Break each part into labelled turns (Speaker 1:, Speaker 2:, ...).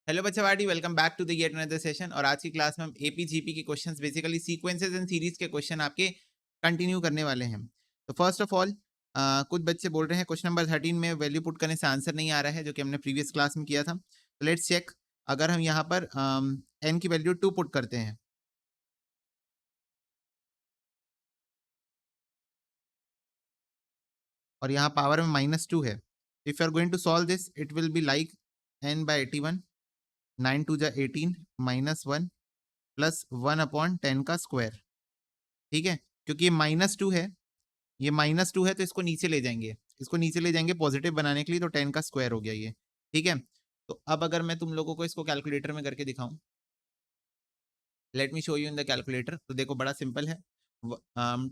Speaker 1: Hello बच्चा वाटी, welcome back to the yet another session. और आज की क्लास में हम एपी जीपी के questions, basically sequences and series के क्वेश्चन आपके कंटिन्यू करने वाले हैं। तो फर्स्ट ऑफ ऑल कुछ बच्चे बोल रहे हैं क्वेश्चन नंबर 13 में वैल्यू पुट करने से आंसर नहीं आ रहा है, जो कि हमने प्रीवियस क्लास में किया था। तो लेट्स चेक। अगर हम यहाँ पर एन की वैल्यू 2 पुट करते हैं और यहाँ पावर में -2 है, if you are going to solve this it will be like n by 81, 9 2 जा 18 -1 प्लस 1/10 का स्क्वायर। ठीक है, क्योंकि ये -2 है, ये -2 है, तो इसको नीचे ले जाएंगे, इसको नीचे ले जाएंगे पॉजिटिव बनाने के लिए, तो 10 का स्क्वायर हो गया ये। ठीक है, तो अब अगर मैं तुम लोगों को इसको कैलकुलेटर में करके दिखाऊं, let me show you in the calculator. तो देखो बड़ा सिंपल है।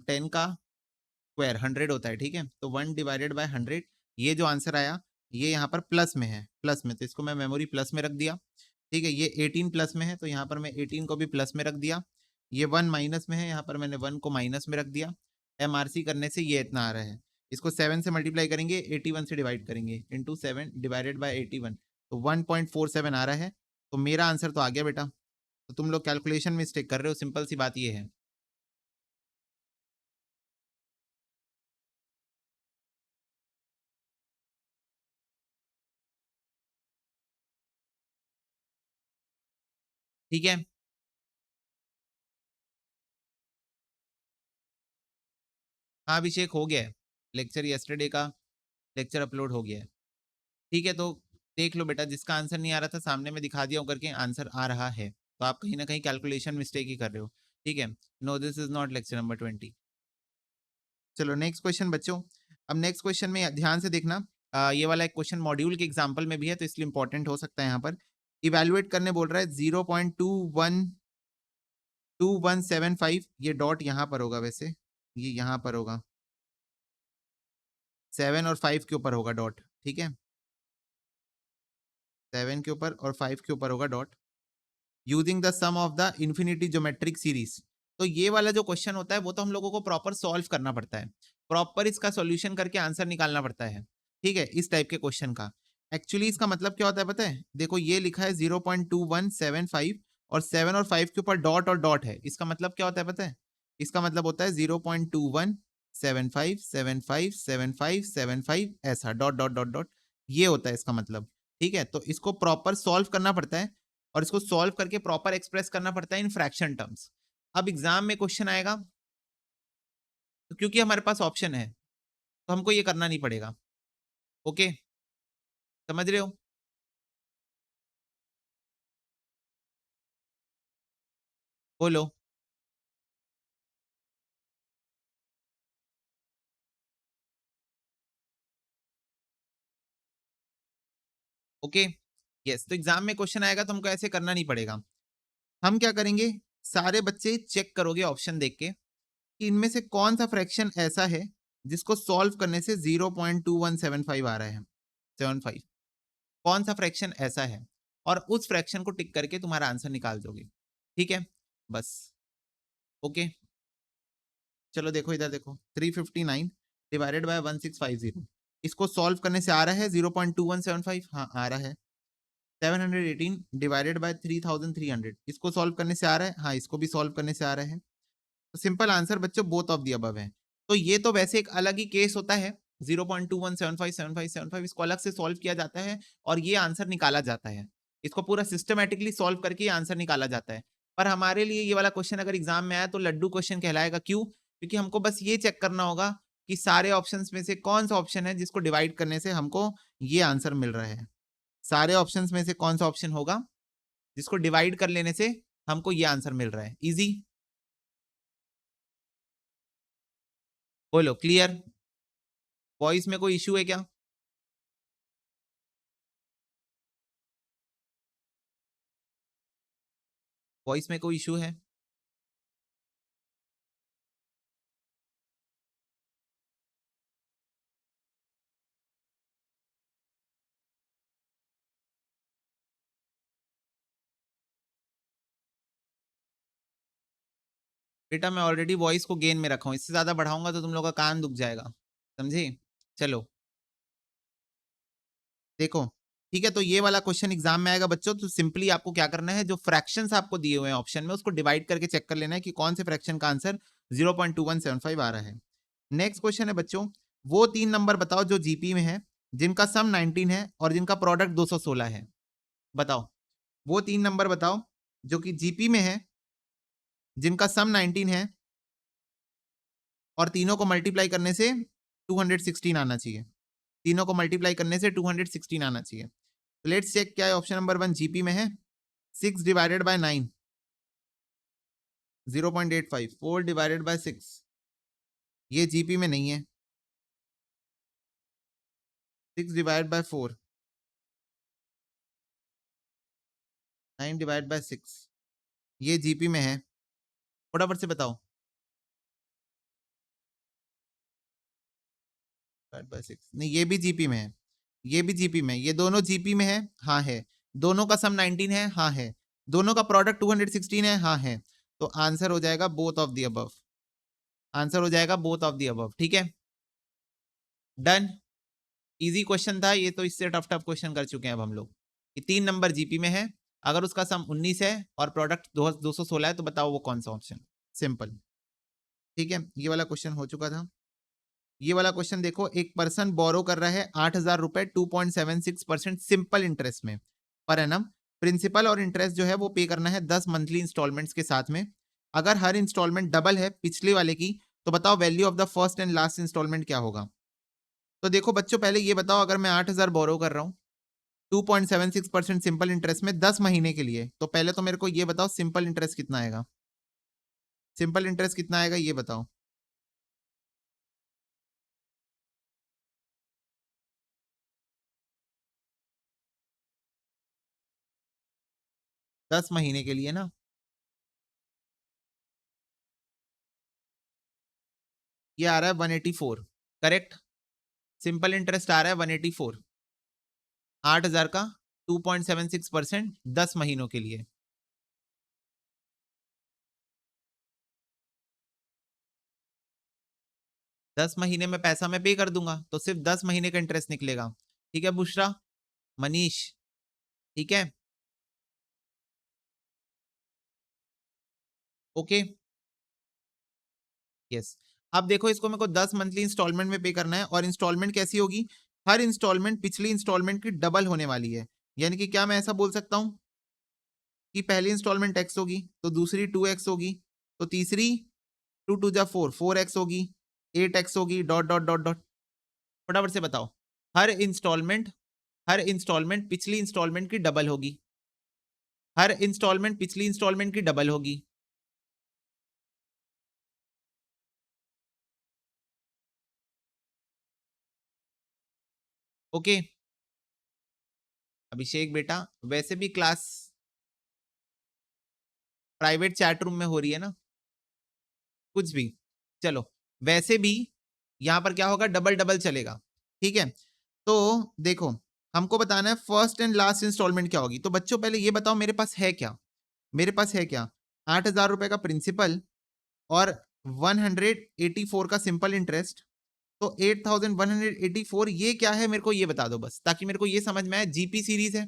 Speaker 1: 10 का स्क्वायर 100 होता है। ठीक है, तो 1/100, ये जो आंसर आया ये यहाँ पर प्लस में है, प्लस में, तो इसको मैं मेमोरी प्लस में रख दिया। ठीक है, ये 18 प्लस में है, तो यहाँ पर मैं 18 को भी प्लस में रख दिया। ये 1 माइनस में है, यहाँ पर मैंने 1 को माइनस में रख दिया। एमआरसी करने से ये इतना आ रहा है। इसको 7 से मल्टीप्लाई करेंगे, 81 से डिवाइड करेंगे, इंटू 7 डिवाइडेड बाई 81, तो 1.47 आ रहा है। तो मेरा आंसर तो आ गया बेटा। तो तुम लोग कैलकुलेशन मिस्टेक कर रहे हो, सिंपल सी बात ये है। ठीक है, हाँ अभिषेक, हो गया है लेक्चर, यस्टरडे का लेक्चर अपलोड हो गया है। ठीक है, तो देख लो बेटा, जिसका आंसर नहीं आ रहा था सामने में दिखा दिया करके आंसर आ रहा है, तो आप कहीं ना कहीं कैलकुलेशन मिस्टेक ही कर रहे हो। ठीक है, no this is not lecture number 20। चलो नेक्स्ट क्वेश्चन बच्चों। अब नेक्स्ट क्वेश्चन में ध्यान से देखना। ये वाला एक क्वेश्चन मॉड्यूल के एग्जाम्पल में भी है, तो इसलिए इंपॉर्टेंट हो सकता है। यहाँ पर इवेल्युएट करने बोल रहा है 0.2175, ये डॉट यहाँ पर होगा, वैसे ये यहाँ पर होगा, 7 और 5 के ऊपर होगा डॉट। ठीक है, 7 के ऊपर और 5 के ऊपर होगा dot, using the sum of the infinity geometric series. तो ये वाला जो क्वेश्चन होता है वो तो हम लोगों को प्रॉपर सॉल्व करना पड़ता है, प्रॉपर इसका सॉल्यूशन करके आंसर निकालना पड़ता है। ठीक है, इस टाइप के क्वेश्चन का एक्चुअली इसका मतलब क्या होता है पता है? देखो ये लिखा है 0.2175 और 7 और 5 के ऊपर डॉट और डॉट है, इसका मतलब क्या होता है पता है? इसका मतलब होता है 0.2175757575 ऐसा डॉट डॉट डॉट डॉट, ये होता है इसका मतलब। ठीक है, तो इसको प्रॉपर सॉल्व करना पड़ता है और इसको सॉल्व करके प्रॉपर एक्सप्रेस करना पड़ता है इन फ्रैक्शन टर्म्स। अब एग्जाम में क्वेश्चन आएगा तो क्योंकि हमारे पास ऑप्शन है तो हमको ये करना नहीं पड़ेगा। ओके, समझ रहे हो? बोलो। ओके, यस, तो एग्जाम में क्वेश्चन आएगा तो हमको ऐसे करना नहीं पड़ेगा। हम क्या करेंगे, सारे बच्चे चेक करोगे ऑप्शन देख के कि इनमें से कौन सा फ्रैक्शन ऐसा है जिसको सॉल्व करने से 0.2175 आ रहा है, 75, कौन सा फ्रैक्शन ऐसा है, और उस फ्रैक्शन को टिक करके तुम्हारा आंसर निकाल दोगे। ठीक है, बस। ओके, चलो देखो इधर देखो, 359 डिवाइडेड बाय 1650, इसको सॉल्व करने से आ रहा है 0.2175, हाँ आ रहा है। 718 डिवाइडेड बाय 3300, इसको सॉल्व करने से आ रहा है, हाँ इसको भी सॉल्व करने से आ रहा है। तो सिंपल आंसर बच्चों बोथ ऑफ दी अबव है। तो ये तो वैसे एक अलग ही केस होता है, 0.21757575, इसको अलग से सॉल्व किया जाता है और ये आंसर निकाला जाता है। इसको पूरा सिस्टमेटिकली सॉल्व करके आंसर निकाला जाता है। पर हमारे लिए ये वाला क्वेश्चन अगर एग्जाम में आया तो लड्डू क्वेश्चन कहलाएगा। क्यों? क्योंकि हमको बस ये चेक करना होगा कि सारे ऑप्शंस में से कौन सा ऑप्शन है जिसको डिवाइड करने से हमको ये आंसर मिल रहा है। सारे ऑप्शंस में से कौन सा ऑप्शन होगा जिसको डिवाइड कर लेने से हमको ये आंसर मिल रहा है। इजी, बोलो क्लियर? वॉइस में कोई इशू है क्या? वॉइस में कोई इशू है? बेटा मैं ऑलरेडी वॉइस को गेन में रखा हूं, इससे ज्यादा बढ़ाऊंगा तो तुम लोग का कान दुख जाएगा, समझे? चलो देखो, ठीक है, तो ये वाला क्वेश्चन एग्जाम में आएगा बच्चों, तो सिंपली आपको क्या करना है, जो फ्रैक्शंस आपको दिए हुए हैं ऑप्शन में उसको डिवाइड करके चेक कर लेना है कि कौन से फ्रैक्शन का आंसर 0.2175 आ रहा है। नेक्स्ट क्वेश्चन है बच्चों, वो 3 नंबर बताओ जो जीपी में है, जिनका सम 19 है और जिनका प्रोडक्ट 216 है। बताओ, वो 3 नंबर बताओ जो कि जीपी में है, जिनका सम 19 है और तीनों को मल्टीप्लाई करने से 216 आना चाहिए। तीनों को मल्टीप्लाई करने से 216 आना चाहिए। लेट्स चेक क्या है, ऑप्शन नंबर 1 जीपी में है, 6 डिवाइडेड बाय 9 0.85, 4 डिवाइडेड बाय 6, ये जीपी में नहीं है। 6 डिवाइड बाय 4, 9 डिवाइड बाय 6, ये जीपी में है। फटाफट से बताओ। बाय 6 नहीं, ये भी जीपी में है, ये भी जीपी में, ये दोनों जीपी में है, हाँ है। दोनों का सम 19 है, हाँ है। दोनों का प्रोडक्ट 216 है, हाँ है। तो आंसर हो जाएगा both of the above. Answer हो जाएगा बोथ ऑफ द अबव। ठीक है, डन। इजी क्वेश्चन था ये, तो इससे टफ टफ क्वेश्चन कर चुके हैं अब हम लोग। ये 3 नंबर जीपी में है, अगर उसका सम 19 है और प्रोडक्ट 216 है तो बताओ वो कौन सा ऑप्शन। सिंपल। ठीक है, ये वाला क्वेश्चन हो चुका था। ये वाला क्वेश्चन देखो, एक पर्सन बोरो कर रहा है 8,000 रुपए 2.76% सिंपल इंटरेस्ट में पर एनम। प्रिंसिपल और इंटरेस्ट जो है वो पे करना है 10 मंथली इंस्टॉलमेंट्स के साथ में। अगर हर इंस्टॉलमेंट डबल है पिछले वाले की, तो बताओ value of the first and last installment क्या होगा। तो देखो बच्चों, पहले ये बताओ, अगर मैं 8,000 बोरो कर रहा हूँ 2.76% सिंपल इंटरेस्ट में 10 महीने के लिए, तो पहले तो मेरे को ये बताओ सिंपल इंटरेस्ट कितना आएगा। सिंपल इंटरेस्ट कितना आएगा ये बताओ। 10 महीने के लिए ना, ये आ रहा है 184। करेक्ट, सिंपल इंटरेस्ट आ रहा है 184। 8,000 का 2.76% 10 महीनों के लिए। 10 महीने में पैसा मैं पे कर दूंगा, तो सिर्फ 10 महीने का इंटरेस्ट निकलेगा। ठीक है बुशरा, मनीष, ठीक है, ओके, यस। अब देखो, इसको मेरे को 10 मंथली इंस्टॉलमेंट में पे करना है, और इंस्टॉलमेंट कैसी होगी, हर इंस्टॉलमेंट पिछली इंस्टॉलमेंट की डबल होने वाली है। यानी कि क्या मैं ऐसा बोल सकता हूं कि पहली इंस्टॉलमेंट एक्स होगी, तो दूसरी 2x होगी, तो तीसरी 2 2 जा 4, 4x होगी, 8x होगी, डॉट डॉट डॉट डॉट। फटाफट से बताओ। हर इंस्टॉलमेंट, हर इंस्टॉलमेंट पिछली इंस्टॉलमेंट की डबल होगी। हर इंस्टॉलमेंट पिछली इंस्टॉलमेंट की डबल होगी। ओके अभिषेक बेटा, वैसे भी क्लास प्राइवेट चैट रूम में हो रही है ना, कुछ भी चलो, वैसे भी यहां पर क्या होगा, डबल डबल चलेगा। ठीक है, तो देखो, हमको बताना है फर्स्ट एंड लास्ट इंस्टॉलमेंट क्या होगी। तो बच्चों पहले ये बताओ मेरे पास है क्या, मेरे पास है क्या, 8,000 रुपए का प्रिंसिपल और 184 का सिंपल इंटरेस्ट। तो 8,184 ये क्या है मेरे को ये बता दो बस, ताकि मेरे को ये समझ में आए। जीपी सीरीज है,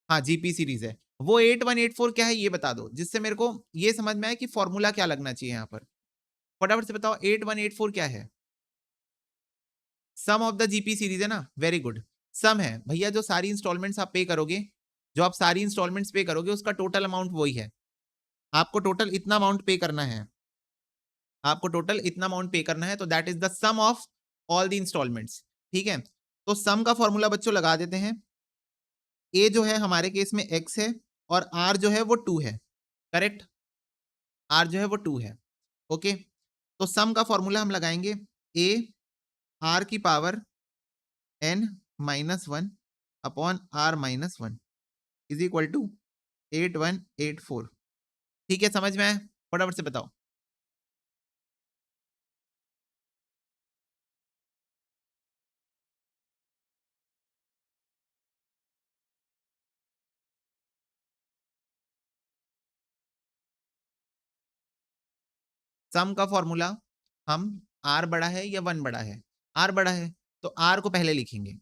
Speaker 1: हाँ जीपी सीरीज है। वो 8184 क्या है ये बता दो, जिससे मेरे को ये समझ में आए कि फॉर्मूला क्या लगना चाहिए यहाँ पर। फटाफट से बताओ 8184 क्या है। Sum of the GP series है ना, वेरी गुड। सम है भैया, जो सारी इंस्टॉलमेंट्स आप पे करोगे, जो आप सारी इंस्टॉलमेंट्स पे करोगे उसका टोटल अमाउंट वही है। आपको टोटल इतना अमाउंट पे करना है, आपको टोटल इतना अमाउंट पे करना है, तो that is the sum of all the installments. ठीक है, तो सम का फॉर्मूला बच्चों लगा देते हैं। ए जो है हमारे केस में एक्स है, और आर जो है वो 2 है। करेक्ट, आर जो है वो 2 है। ओके, तो सम का फॉर्मूला हम लगाएंगे, ए आर की power N minus one upon R minus one is equal to 8184। ठीक है, समझ में आया, फटाफट से बताओ। सम का फॉर्मूला, हम आर बड़ा है या वन बड़ा है, आर बड़ा है, तो आर को पहले लिखेंगे।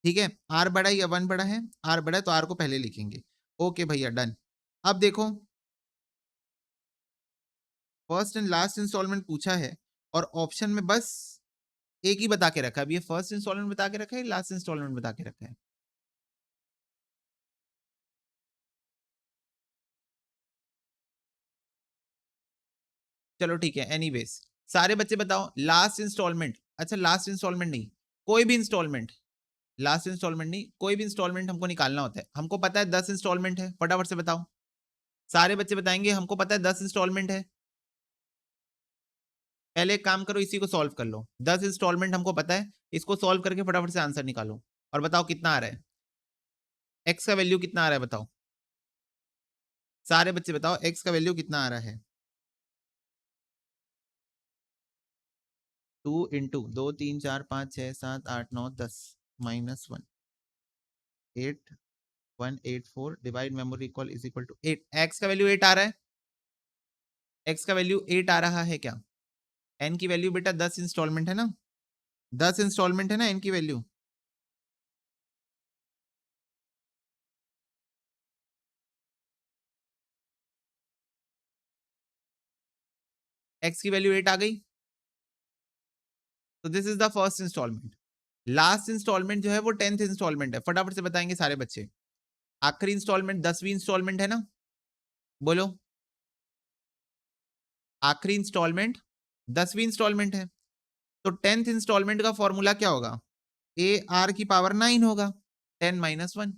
Speaker 1: ठीक है, आर बड़ा या वन बड़ा है? आर बड़ा है तो आर को पहले लिखेंगे। ओके भैया, डन। अब देखो, फर्स्ट एंड लास्ट इंस्टॉलमेंट पूछा है और ऑप्शन में बस एक ही बता के रखा है। अब ये फर्स्ट इंस्टॉलमेंट बता के रखा है, लास्ट इंस्टॉलमेंट बता के रखा है? चलो ठीक है, एनीवेज सारे बच्चे बताओ लास्ट इंस्टॉलमेंट। अच्छा, लास्ट इंस्टॉलमेंट नहीं, कोई भी इंस्टॉलमेंट, लास्ट इंस्टॉलमेंट नहीं, कोई भी इंस्टॉलमेंट हमको निकालना होता है। हमको पता है 10 इंस्टॉलमेंट है, फटाफट से बताओ। सारे बच्चे बताएंगे हमको पता है 10 इंस्टॉलमेंट है। पहले एक काम करो, इसी को सॉल्व कर लो। 10 इंस्टॉलमेंट हमको पता है, इसको सॉल्व करके फटाफट से आंसर निकालो और बताओ कितना आ रहा है। एक्स का वैल्यू कितना आ रहा है बताओ, सारे बच्चे बताओ एक्स का वैल्यू कितना आ रहा है। 2 into 2 3 4 5 6 7 8 9 10 -1 8 1 8 4 divide memory call is equal to 8। X का वैल्यू 8 आ रहा है, एक्स का वैल्यू 8 आ रहा है क्या? एन की वैल्यू बेटा 10 इंस्टॉलमेंट है ना, 10 इंस्टॉलमेंट है ना एन की वैल्यू। एक्स की वैल्यू 8 आ गई, तो this is the first installment. Last installment जो है वो 10th इंस्टॉलमेंट है, फटाफट से बताएंगे सारे बच्चे। आखिरी इंस्टॉलमेंट 10वीं इंस्टॉलमेंट है ना, बोलो। आखिरी इंस्टॉलमेंट 10वीं इंस्टॉलमेंट है, तो 10th इंस्टॉलमेंट का फॉर्मूला क्या होगा? ए आर की पावर 9 होगा, 10 - 1।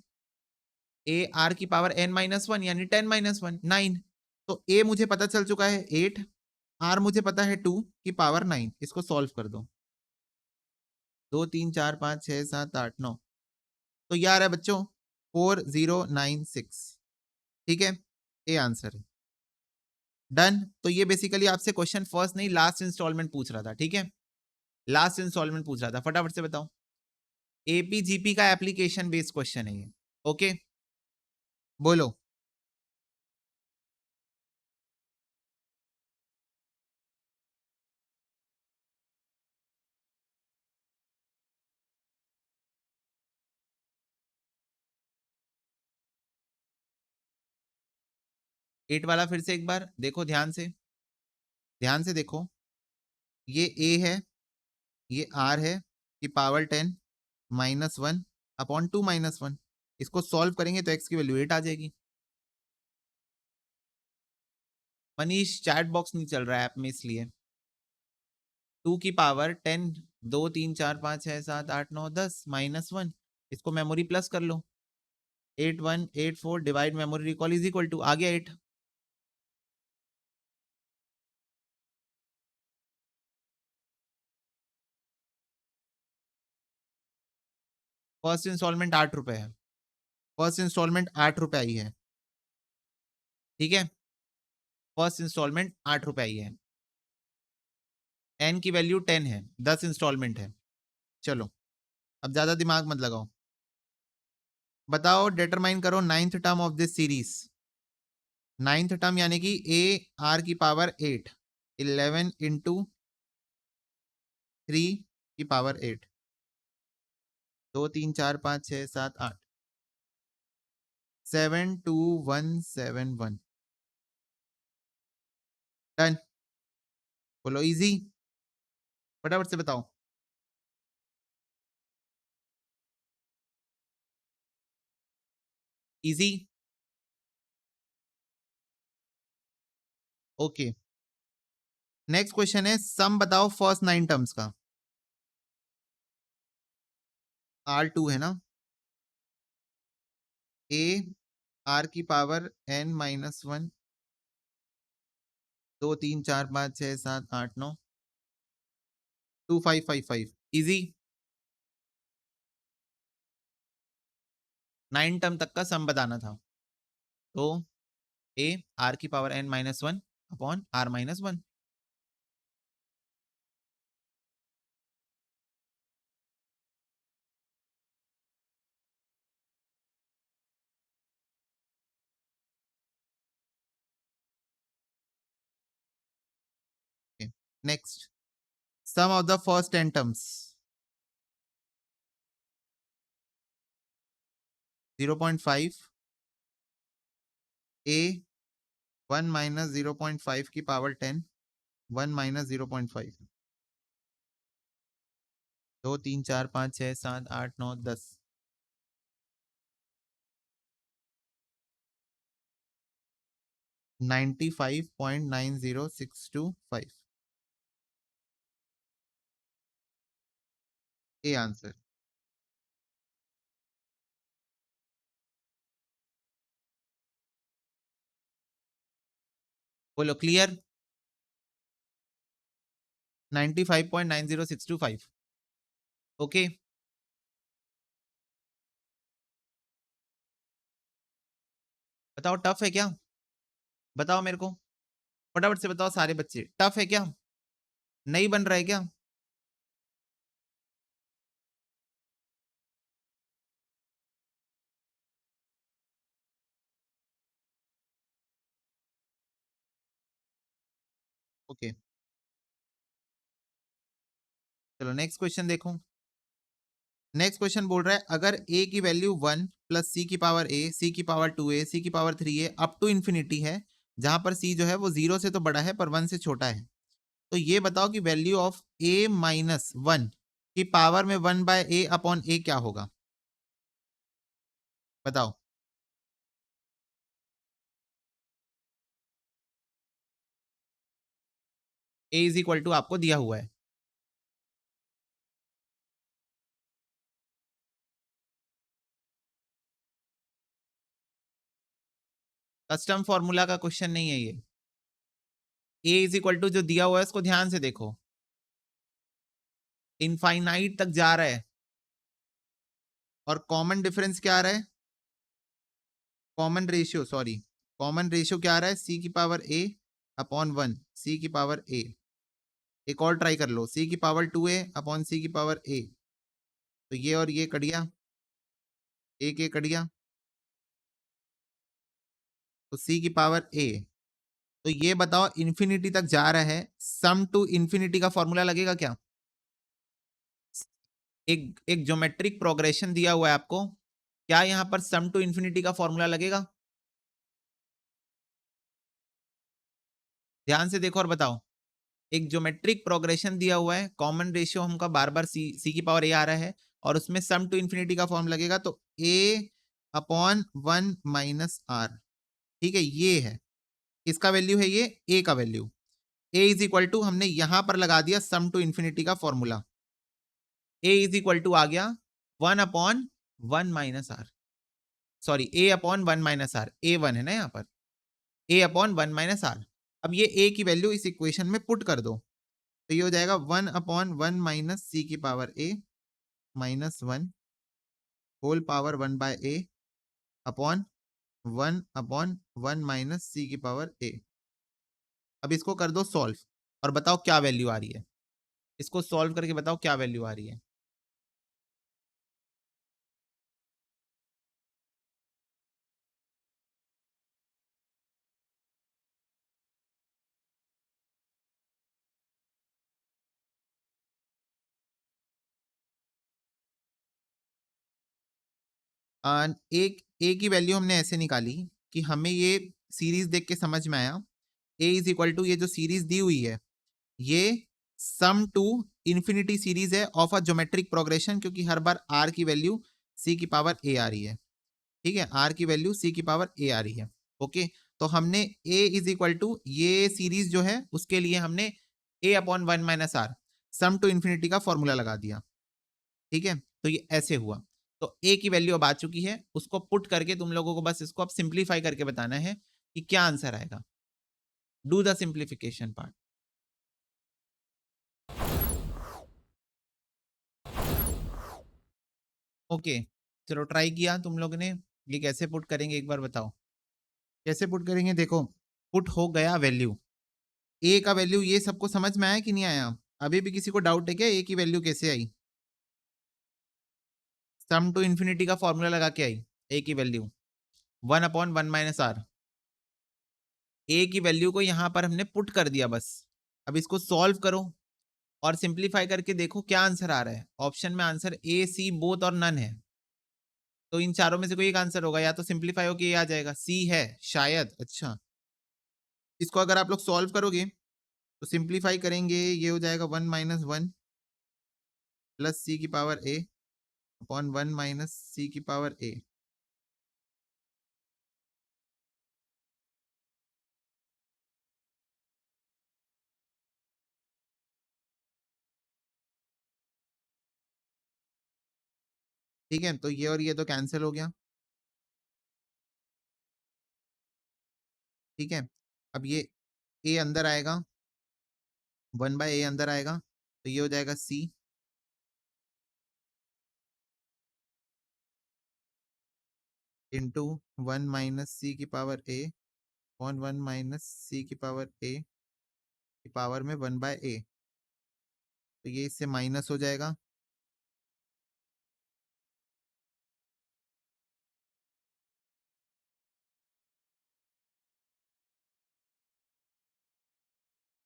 Speaker 1: ए आर की पावर n - 1 यानी 10 - 1 9। तो ए मुझे पता चल चुका है 8, आर मुझे पता है 2 की पावर 9। इसको सॉल्व कर दो, 2 3 4 5 6 7 8 9, तो ये आ रहा है बच्चों 4096। ठीक है, ये आंसर है। डन। तो ये बेसिकली आपसे क्वेश्चन फर्स्ट नहीं लास्ट इंस्टॉलमेंट पूछ रहा था। ठीक है, लास्ट इंस्टॉलमेंट पूछ रहा था, फटाफट से बताओ। एपीजीपी का एप्लीकेशन बेस्ड क्वेश्चन है ये। ओके, बोलो। 8 वाला फिर से एक बार देखो, ध्यान से, ध्यान से देखो। ये ए है, ये आर है कि पावर 10 -1 अपॉन 2 - 1। इसको सॉल्व करेंगे तो एक्स की वैल्यू 8 आ जाएगी। मनीष, चैट बॉक्स नहीं चल रहा है ऐप में इसलिए। 2 की पावर 10, 2 3 4 5 6 7 8 9 10 -1, इसको मेमोरी प्लस कर लो। 8184 divide memory recall is equal to, आ गया 8। फर्स्ट इंस्टॉलमेंट 8 रुपए है, फर्स्ट इंस्टॉलमेंट 8 रुपए आई है। ठीक है, फर्स्ट इंस्टॉलमेंट 8 रुपए आई है। एन की वैल्यू 10 है, 10 इंस्टॉलमेंट है। चलो, अब ज्यादा दिमाग मत लगाओ, बताओ डिटरमाइन करो ninth term of this series. Ninth term यानी कि ए आर की पावर 8, 11 इंटू 3 की पावर 8, 2 3 4 5 6 7 8, 72171। डन। बोलो इजी, फटाफट से बताओ। Easy, okay. नेक्स्ट क्वेश्चन है, सम बताओ फर्स्ट 9 टर्म्स का। R2 है ना, ए आर की पावर n - 1, 2 3 4 5 6 7 8 9, 2555। इजी, 9 टर्म तक का सम बताना था। तो ए आर की power n - 1 upon r - 1। Next, sum of the first 10 terms. 0.5 a 1 minus 0.5 की पावर 10 1 माइनस 0.5 2 3 4 5 6 7 8 9 10 95.90625 ए आंसर। बोलो क्लियर। 95.90625 ओके। बताओ टफ है क्या? बताओ मेरे को फटाफट से बताओ सारे बच्चे, टफ है क्या? नहीं बन रहा है क्या? ओके चलो नेक्स्ट क्वेश्चन देखो। नेक्स्ट क्वेश्चन बोल रहा है अगर a की वैल्यू 1 प्लस सी की पावर a सी की पावर 2a सी की power 3a up to infinity है, जहां पर c जो है वो 0 से तो बड़ा है पर 1 से छोटा है, तो ये बताओ कि वैल्यू ऑफ a माइनस 1 की पावर में 1 बाय a अपॉन a क्या होगा? बताओ। a इज इक्वल टू आपको दिया हुआ है। कस्टम फॉर्मूला का क्वेश्चन नहीं है ये। a इज इक्वल टू जो दिया हुआ है उसको ध्यान से देखो, इनफाइनाइट तक जा रहा है और कॉमन डिफरेंस क्या आ रहा है? Common ratio, sorry, common ratio क्या आ रहा है? सी की पावर a अपॉन 1 सी की पावर a। एक और ट्राई कर लो, सी की पावर 2a अपॉन सी की पावर a, तो ये और ये कट गया, एक कट गया, तो सी की पावर a। तो ये बताओ इन्फिनिटी तक जा रहा है, सम टू इन्फिनिटी का फॉर्मूला लगेगा क्या? एक एक ज्योमेट्रिक प्रोग्रेशन दिया हुआ है आपको, क्या यहां पर सम टू इन्फिनिटी का फॉर्मूला लगेगा? ध्यान से देखो और बताओ। एक ज्योमेट्रिक प्रोग्रेशन दिया हुआ है, कॉमन रेशियो हमका बार बार सी की पावर ए आ रहा है, और उसमें सम टू इन्फिनिटी का फॉर्म लगेगा, तो ए अपॉन 1 माइनस आर। ठीक है, ये है, इसका वैल्यू है ये ए का value. A is equal to हमने यहां पर लगा दिया सम टू इन्फिनिटी का formula, A is equal to आ गया 1/1 - R, sorry A upon 1 - R, A1 है ना यहाँ पर, ए अपॉन 1 - आर। अब ये ए की वैल्यू इस इक्वेशन में पुट कर दो, तो ये हो जाएगा 1/1 माइनस सी की पावर ए माइनस 1 होल पावर 1 बाय ए अपॉन 1/1 माइनस सी की पावर ए। अब इसको कर दो सॉल्व और बताओ क्या वैल्यू आ रही है। इसको सॉल्व करके बताओ क्या वैल्यू आ रही है। एक ए की वैल्यू हमने ऐसे निकाली कि हमें ये सीरीज देख के समझ में आया, ए इज इक्वल टू ये जो सीरीज दी हुई है ये सम टू इन्फिनिटी सीरीज है ऑफ अ ज्योमेट्रिक प्रोग्रेशन, क्योंकि हर बार आर की वैल्यू सी की पावर ए आ रही है। ठीक है, आर की वैल्यू सी की पावर ए आ रही है। ओके, तो हमने ए इज इक्वल टू ये सीरीज जो है उसके लिए हमने A upon 1 - R sum to infinity का फॉर्मूला लगा दिया। ठीक है, तो ये ऐसे हुआ, तो ए की वैल्यू अब आ चुकी है, उसको पुट करके तुम लोगों को बस इसको अब सिंप्लीफाई करके बताना है कि क्या आंसर आएगा। Do the simplification part. Okay, चलो ट्राई किया तुम लोगों ने, ये कैसे पुट करेंगे एक बार बताओ। कैसे पुट करेंगे, देखो पुट हो गया वैल्यू, ए का वैल्यू, ये सबको समझ में आया कि नहीं आया? अभी भी किसी को डाउट है क्या ए की वैल्यू कैसे आई? सम टू इन्फिनिटी का फॉर्मूला लगा के आई ए की वैल्यू 1/1 - आर। ए की वैल्यू को यहां पर हमने पुट कर दिया बस। अब इसको सॉल्व करो और सिंप्लीफाई करके देखो क्या आंसर आ रहा है। ऑप्शन में आंसर ए सी बोथ और नन है। तो इन चारों में से कोई एक आंसर होगा, या तो सिंप्लीफाई होके ये आ जाएगा, सी है शायद। अच्छा, इसको अगर आप लोग सॉल्व करोगे तो सिंप्लीफाई करेंगे, ये हो जाएगा 1 - 1 प्लस सी की पावर ए अपॉन 1 - सी की पावर ए। ठीक है, तो ये और ये तो कैंसिल हो गया। ठीक है, अब ये ए अंदर आएगा, 1/a अंदर आएगा, तो ये हो जाएगा सी इंटू 1 - सी की पावर ए अपॉन 1 - सी की पावर ए की पावर में 1/a। तो ये इससे माइनस हो जाएगा,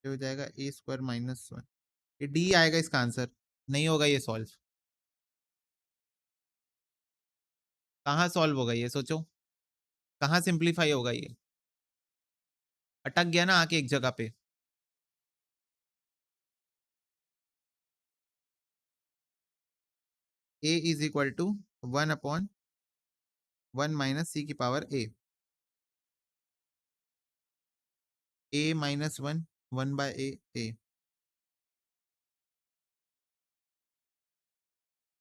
Speaker 1: ये हो जाएगा a² - 1। ये डी आएगा इसका आंसर, नहीं होगा ये सॉल्व। कहाँ सॉल्व होगा ये सोचो, कहाँ सिंप्लीफाई होगा ये, अटक गया ना आके एक जगह पे। a इज इक्वल टू 1/1 - सी की पावर a - 1 1/a।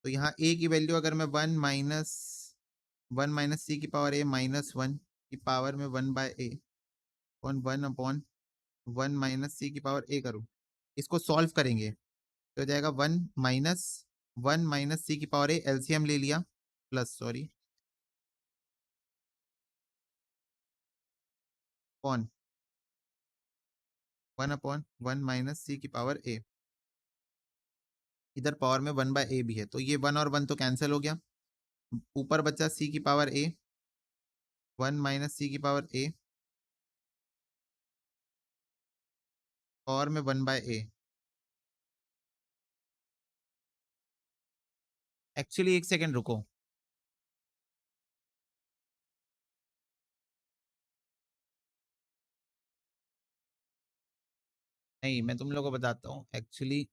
Speaker 1: तो यहाँ a की वैल्यू अगर मैं 1 - सी की पावर a - 1 की पावर में 1/a और 1/1 - सी की पावर a करूँ, इसको सॉल्व करेंगे तो हो जाएगा 1 - 1 - सी की पावर a, एलसीएम ले लिया, प्लस सॉरी कौन 1/1 - सी की पावर a, इधर पावर में 1/a भी है, तो ये 1 और 1 तो कैंसिल हो गया, ऊपर बचा सी की पावर a, 1 - सी की पावर a पावर में 1/a। एक्चुअली एक सेकेंड रुको, नहीं मैं तुम लोगों को बताता हूँ एक्चुअली।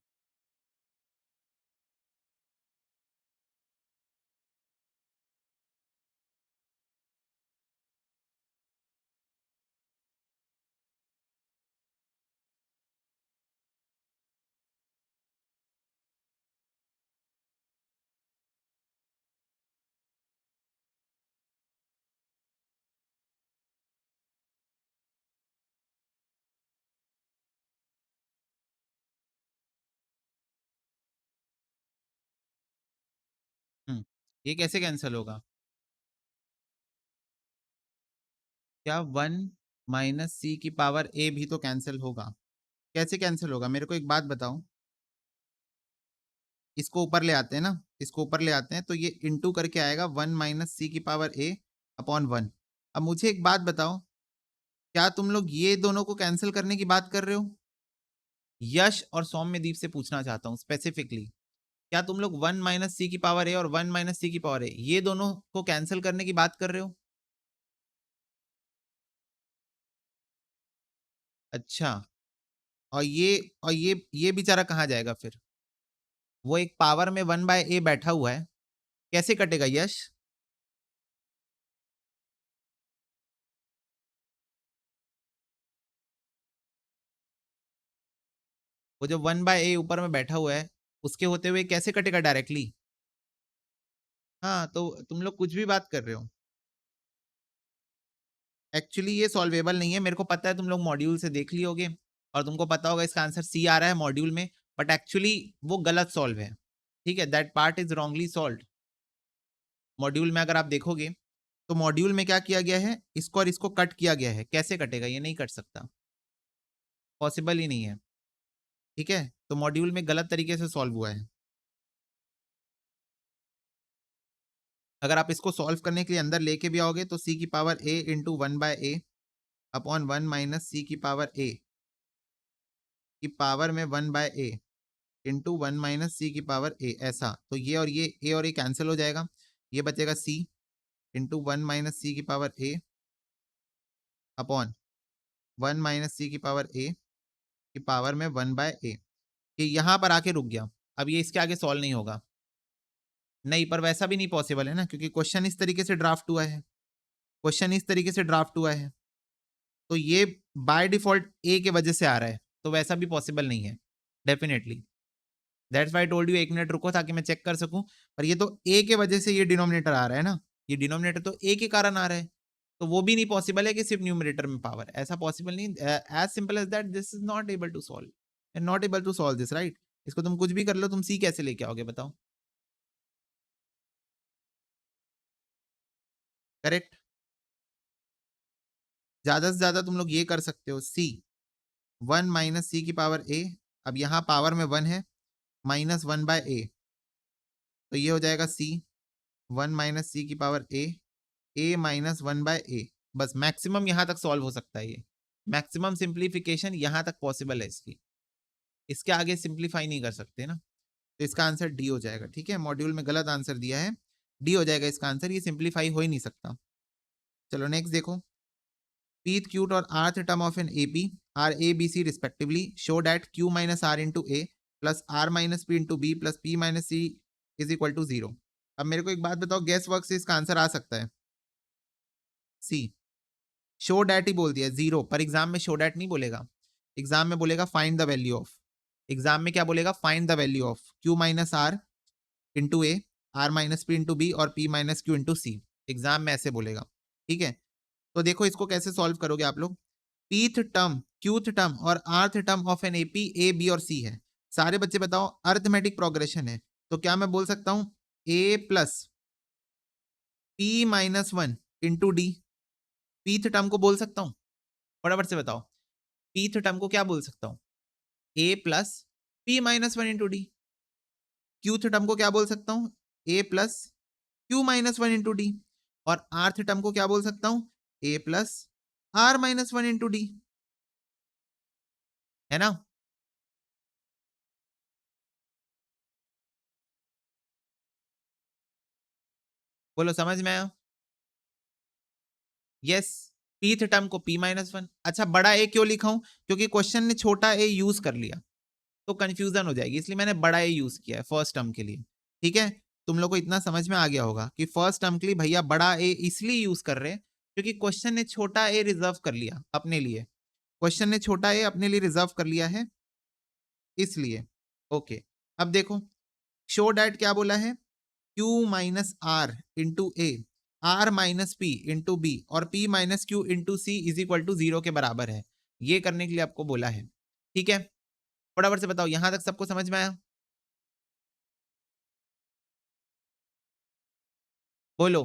Speaker 1: ये कैसे कैंसिल होगा, क्या 1 - सी की पावर a भी तो कैंसिल होगा, कैसे कैंसिल होगा मेरे को एक बात बताओ। इसको ऊपर ले आते हैं ना, इसको ऊपर ले आते हैं तो ये इंटू करके आएगा 1 - सी की पावर a अपॉन 1। अब मुझे एक बात बताओ, क्या तुम लोग ये दोनों को कैंसिल करने की बात कर रहे हो? यश और सौम्यदीप से पूछना चाहता हूँ स्पेसिफिकली, क्या तुम लोग 1 - सी की पावर a और 1 - सी की पावर a ये दोनों को कैंसिल करने की बात कर रहे हो? अच्छा, और ये बेचारा कहाँ जाएगा फिर, वो एक पावर में 1/a बैठा हुआ है, कैसे कटेगा यश? वो जो 1/a ऊपर में बैठा हुआ है उसके होते हुए कैसे कटेगा डायरेक्टली? हाँ, तो तुम लोग कुछ भी बात कर रहे हो, एक्चुअली ये सॉल्वेबल नहीं है, मेरे को पता है तुम लोग मॉड्यूल से देख लियोगे और तुमको पता होगा इसका आंसर सी आ रहा है मॉड्यूल में, बट एक्चुअली वो गलत सॉल्व है। ठीक है, that part is wrongly solve. Module में अगर आप देखोगे तो मॉड्यूल में क्या किया गया है, इसको और इसको कट किया गया है, कैसे कटेगा, ये नहीं कट सकता, पॉसिबल ही नहीं है। ठीक है, तो मॉड्यूल में गलत तरीके से सॉल्व हुआ है। अगर आप इसको सॉल्व करने के लिए अंदर लेके भी आओगे तो सी की power a into 1/a upon 1 - सी की पावर a की पावर में 1/a इंटू 1 - सी की पावर a, ऐसा, तो ये और ये a और ये कैंसिल हो जाएगा, ये बचेगा c इंटू 1 माइनस सी की पावर ए अपॉन 1 माइनस सी की पावर ए की पावर में 1 बाय ए। ये यहां पर आके रुक गया, अब ये इसके आगे सॉल्व नहीं होगा। नहीं, पर वैसा भी नहीं पॉसिबल है ना, क्योंकि क्वेश्चन इस तरीके से ड्राफ्ट हुआ है, क्वेश्चन इस तरीके से ड्राफ्ट हुआ है, तो ये बाय डिफॉल्ट ए के वजह से आ रहा है, तो वैसा भी पॉसिबल नहीं है definitely. That's why I told you, 1 minute रुको ताकि मैं चेक कर सकूं। पर ये तो ए के वजह से ये डिनोमिनेटर आ रहा है ना, ये डिनोमिनेटर तो ए के कारण आ रहा है, तो वो भी नहीं पॉसिबल है कि सिर्फ न्यूमरेटर में पावर, ऐसा पॉसिबल नहीं। As simple as that, this is not able to solve, and not able to solve this, right. इसको तुम कुछ भी कर लो, तुम सी कैसे लेके आओगे बताओ? करेक्ट। ज्यादा से ज्यादा तुम लोग ये कर सकते हो, सी 1 माइनस सी की पावर ए, अब यहाँ पावर में 1 है, माइनस 1 बाय ए, तो ये हो जाएगा सी 1 माइनस सी की पावर ए माइनस 1 बाय ए। बस मैक्सिमम यहां तक सॉल्व हो सकता है, ये मैक्सिमम सिंप्लीफिकेशन यहां तक पॉसिबल है इसकी, इसके आगे सिंप्लीफाई नहीं कर सकते ना, तो इसका आंसर डी हो जाएगा। ठीक है, मॉड्यूल में गलत आंसर दिया है, डी हो जाएगा इसका आंसर, ये सिंप्लीफाई हो ही नहीं सकता। चलो नेक्स्ट देखो, pth qt और rth term of an AP are a b c respectively, show that q minus r into a plus r minus p into b plus p minus c is equal to 0। अब मेरे को एक बात बताओ, gas work से इसका answer आ सकता है? सी शो डैट ही बोल दिया, 0, पर एग्जाम में शो डैट नहीं बोलेगा, एग्जाम में बोलेगा find the value of, exam में क्या बोलेगा? Find the value of q minus R into A, R minus P into B और p minus Q into C, exam में ऐसे बोलेगा। ठीक है, तो देखो इसको कैसे सॉल्व करोगे आप लोग। pth टर्म, qth टर्म और rth term of an AP A B और सी है, सारे बच्चे बताओ अरिथमेटिक प्रोग्रेशन है, तो क्या मैं बोल सकता हूं a plus p minus 1 into D, pth term को बोल सकता हूं? फटाफट से बताओ, pth टर्म को क्या बोल सकता हूं? a plus p minus 1 into D. qth term को क्या बोल सकता हूं? a plus q minus 1 into D. और rth टर्म को क्या बोल सकता हूं? a plus r minus 1 into D, है ना? बोलो समझ में आया? यस, pth टर्म को p माइनस 1। अच्छा, बड़ा ए क्यों लिखा हूं? क्योंकि क्वेश्चन ने छोटा ए यूज कर लिया तो कंफ्यूजन हो जाएगी, इसलिए मैंने बड़ा ए यूज किया है फर्स्ट टर्म के लिए। ठीक है, तुम लोग को इतना समझ में आ गया होगा कि फर्स्ट टर्म के लिए भैया बड़ा ए इसलिए यूज कर रहे हैं क्योंकि क्वेश्चन ने छोटा ए रिजर्व कर लिया अपने लिए, क्वेश्चन ने छोटा ए अपने लिए रिजर्व कर लिया है इसलिए। ओके, अब देखो, शो डैट क्या बोला है? Q minus R into A, R minus P into B और P minus Q into C is equal to 0 के बराबर है, ये करने के लिए आपको बोला है। ठीक है, फटाफट से बताओ, यहां तक सबको समझ में आया? बोलो।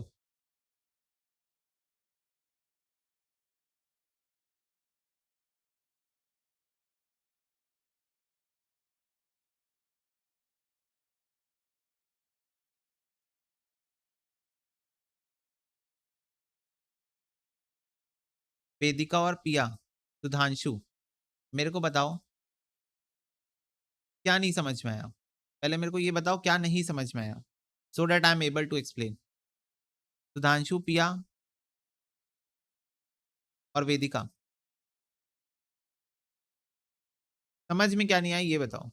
Speaker 1: वेदिका और पिया, सुधांशु, मेरे को बताओ क्या नहीं समझ में आया? पहले मेरे को ये बताओ क्या नहीं समझ में आया, so that I am able to explain. Sudhanshu, Piya और वेदिका, समझ में क्या नहीं आया ये बताओ?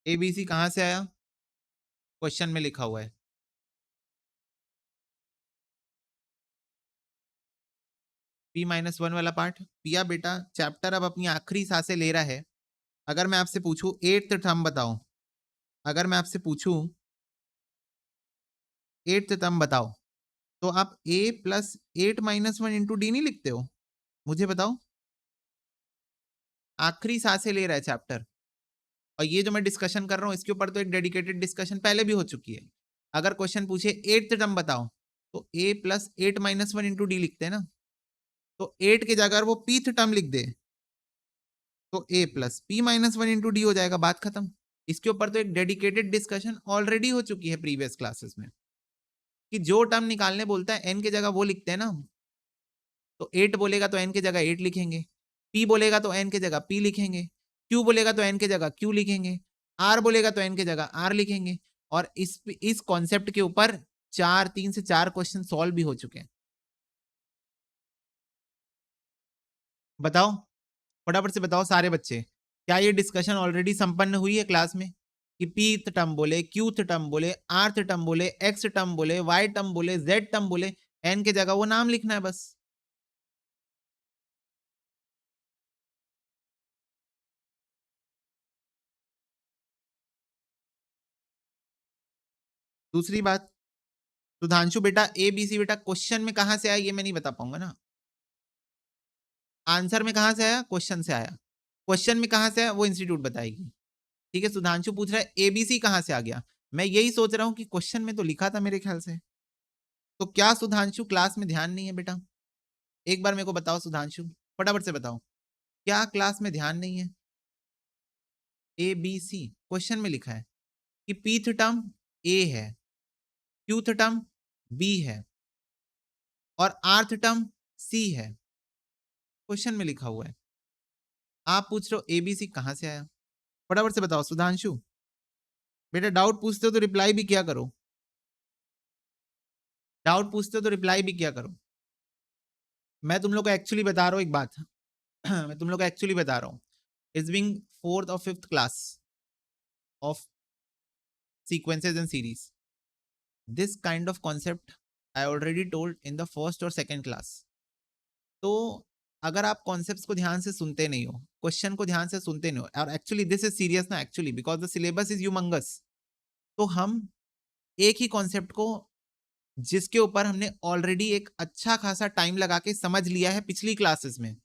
Speaker 1: ABC कहां से आया? क्वेश्चन में लिखा हुआ है। P माइनस 1 वाला पार्ट, पिया बेटा चैप्टर अब अपनी आखिरी सांसें ले रहा है। अगर मैं आपसे पूछूं 8th टर्म बताओ, अगर मैं आपसे पूछूं 8th टर्म बताओ, तो आप a plus 8 minus 1 into D नहीं लिखते हो? मुझे बताओ, आखिरी सांसें ले रहा है चैप्टर, और ये जो मैं डिस्कशन कर रहा हूं इसके ऊपर तो एक डेडिकेटेड डिस्कशन पहले भी हो चुकी है। अगर क्वेश्चन पूछे 8th टर्म बताओ, तो a plus 8 minus 1 into D लिखते हैं ना, तो 8 के जगह वो pth टर्म लिख दे तो a plus p minus 1 into D हो जाएगा, बात खत्म। इसके ऊपर तो एक डेडिकेटेड डिस्कशन ऑलरेडी हो चुकी है प्रीवियस क्लासेस में, कि जो टर्म निकालने बोलता है एन की जगह वो लिखते हैं ना हम। तो 8 बोलेगा तो एन की जगह 8 लिखेंगे, पी बोलेगा तो एन की जगह पी लिखेंगे, क्यू बोलेगा तो एन की जगह क्यू लिखेंगे, आर बोलेगा तो एन की जगह आर लिखेंगे। और इस कॉन्सेप्ट के ऊपर 3 से 4 क्वेश्चन सॉल्व भी हो चुके हैं। बताओ, फटाफट से बताओ सारे बच्चे, क्या ये डिस्कशन ऑलरेडी संपन्न हुई है क्लास में, कि पीथ टर्म बोले, क्यूथ टर्म बोले, आर्थ टर्म बोले, एक्स टर्म बोले, वाई टर्म बोले, जेड टर्म बोले, एन के जगह वो नाम लिखना है बस। दूसरी बात, सुधांशु बेटा ए बी सी बेटा क्वेश्चन में कहां से आया ये मैं नहीं बता पाऊंगा ना, आंसर में कहां से आया, क्वेश्चन से आया, क्वेश्चन में कहां से आया वो इंस्टीट्यूट बताएगी। ठीक है, सुधांशु पूछ रहा है एबीसी कहां से आ गया, मैं यही सोच रहा हूं कि क्वेश्चन में तो लिखा था मेरे ख्याल से। तो क्या सुधांशु क्लास में ध्यान नहीं है बेटा, एक बार मेरे को बताओ सुधांशु, फटाफट से बताओ, क्या क्लास में ध्यान नहीं है। ए बी सी क्वेश्चन में लिखा है कि पीथ टर्म ए है, क्यूथ टर्म बी है और आर्थ टर्म सी है, क्वेश्चन में लिखा हुआ है। आप पूछ रहे हो एबीसी कहां से आया, फटाफट से बताओ सुधांशु। बेटा डाउट पूछते हो तो रिप्लाई भी किया करो, डाउट पूछते हो तो रिप्लाई भी किया करो। मैं तुम लोग को एक्चुअली बता रहा हूं एक बात मैं तुम लोग को एक्चुअली बता रहा हूं, इट्स बीइंग 4th और 5th class of sequences and series, this kind of concept I already told in the first और second class। तो अगर आप कॉन्सेप्ट्स को ध्यान से सुनते नहीं हो, क्वेश्चन को ध्यान से सुनते नहीं हो, और एक्चुअली दिस इज सीरियस ना, actually because the syllabus is humongous. तो हम एक ही कॉन्सेप्ट को, जिसके ऊपर हमने ऑलरेडी एक अच्छा खासा टाइम लगा के समझ लिया है पिछली क्लासेस में,